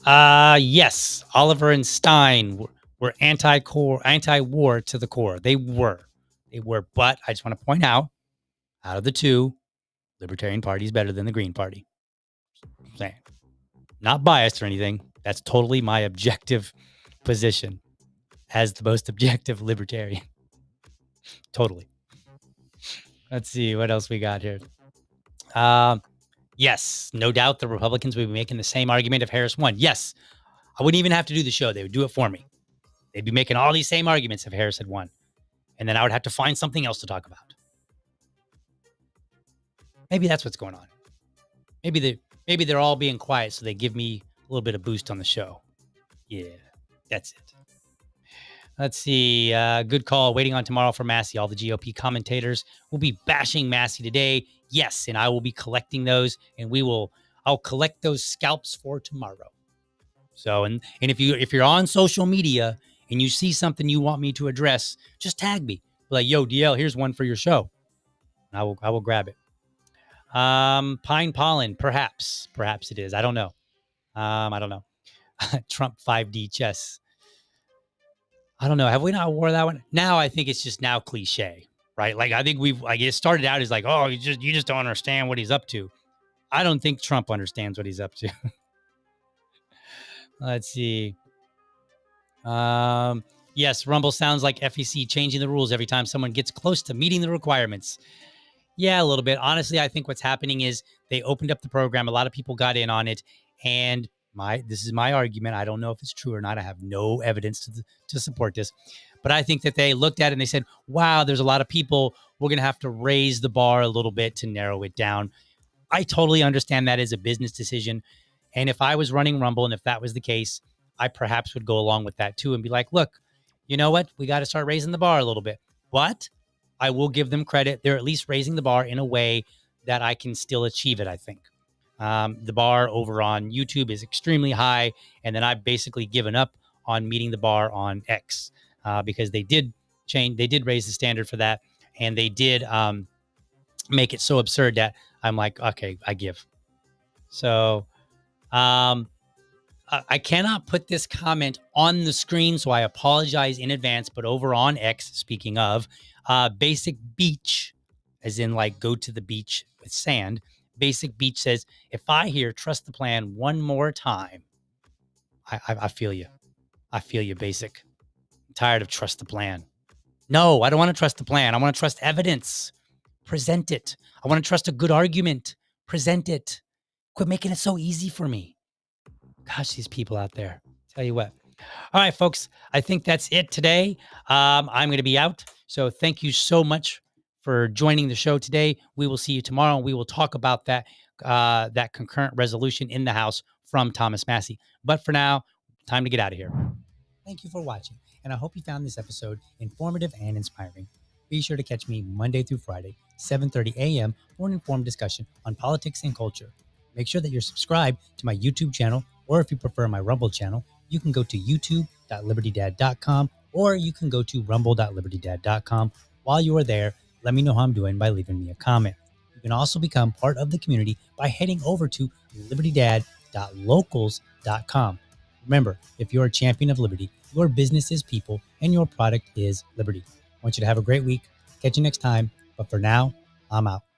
Yes, Oliver and Stein were anti-war to the core. They were, but I just want to point out of the two, Libertarian Party is better than the Green Party. Saying, not biased or anything. That's totally my objective position as the most objective libertarian. Totally. Let's see what else we got here. Yes, no doubt the Republicans would be making the same argument if Harris won. Yes, I wouldn't even have to do the show. They would do it for me. They'd be making all these same arguments if Harris had won. And then I would have to find something else to talk about. Maybe that's what's going on. Maybe they're all being quiet so they give me a little bit of boost on the show. Yeah, that's it. Let's see. Good call. Waiting on tomorrow for Massey. All the GOP commentators will be bashing Massey today. Yes, and I will be collecting those, and I'll collect those scalps for tomorrow. So, and if you're on social media and you see something you want me to address, just tag me. Like, yo, DL, here's one for your show. I will grab it. Pine pollen, perhaps it is. I don't know. Trump 5D chess. I don't know. Have we not wore that one? Now I think it's just now cliche, right? Like I think it started out as like, oh, you just don't understand what he's up to. I don't think Trump understands what he's up to. Let's see. Yes, Rumble sounds like FEC changing the rules every time someone gets close to meeting the requirements. Yeah, a little bit. Honestly, I think what's happening is they opened up the program. A lot of people got in on it, and this is my argument. I don't know if it's true or not. I have no evidence to support this. But I think that they looked at it and they said, wow, there's a lot of people. We're going to have to raise the bar a little bit to narrow it down. I totally understand that as a business decision. And if I was running Rumble and if that was the case, I perhaps would go along with that too and be like, look, you know what? We got to start raising the bar a little bit. But I will give them credit. They're at least raising the bar in a way that I can still achieve it, I think. The bar over on YouTube is extremely high. And then I've basically given up on meeting the bar on X because they did raise the standard for that. And they did make it so absurd that I'm like, okay, I give. So I cannot put this comment on the screen, so I apologize in advance. But over on X, speaking of, Basic Beach, as in like go to the beach with sand, Basic Beach says, if I hear trust the plan one more time, I feel you. I feel you, Basic. I'm tired of trust the plan. No, I don't want to trust the plan. I want to trust evidence. Present it. I want to trust a good argument. Present it. Quit making it so easy for me. Gosh, these people out there. Tell you what. All right, folks. I think that's it today. I'm going to be out. So thank you so much for joining the show today. We will see you tomorrow. We will talk about that concurrent resolution in the House from Thomas Massey. But for now, time to get out of here. Thank you for watching, and I hope you found this episode informative and inspiring. Be sure to catch me Monday through Friday, 7:30 a.m. for an informed discussion on politics and culture. Make sure that you're subscribed to my YouTube channel, or if you prefer my Rumble channel, you can go to youtube.libertydad.com, or you can go to rumble.libertydad.com. While you are there, let me know how I'm doing by leaving me a comment. You can also become part of the community by heading over to libertydad.locals.com. Remember, if you're a champion of liberty, your business is people and your product is liberty. I want you to have a great week. Catch you next time. But for now, I'm out.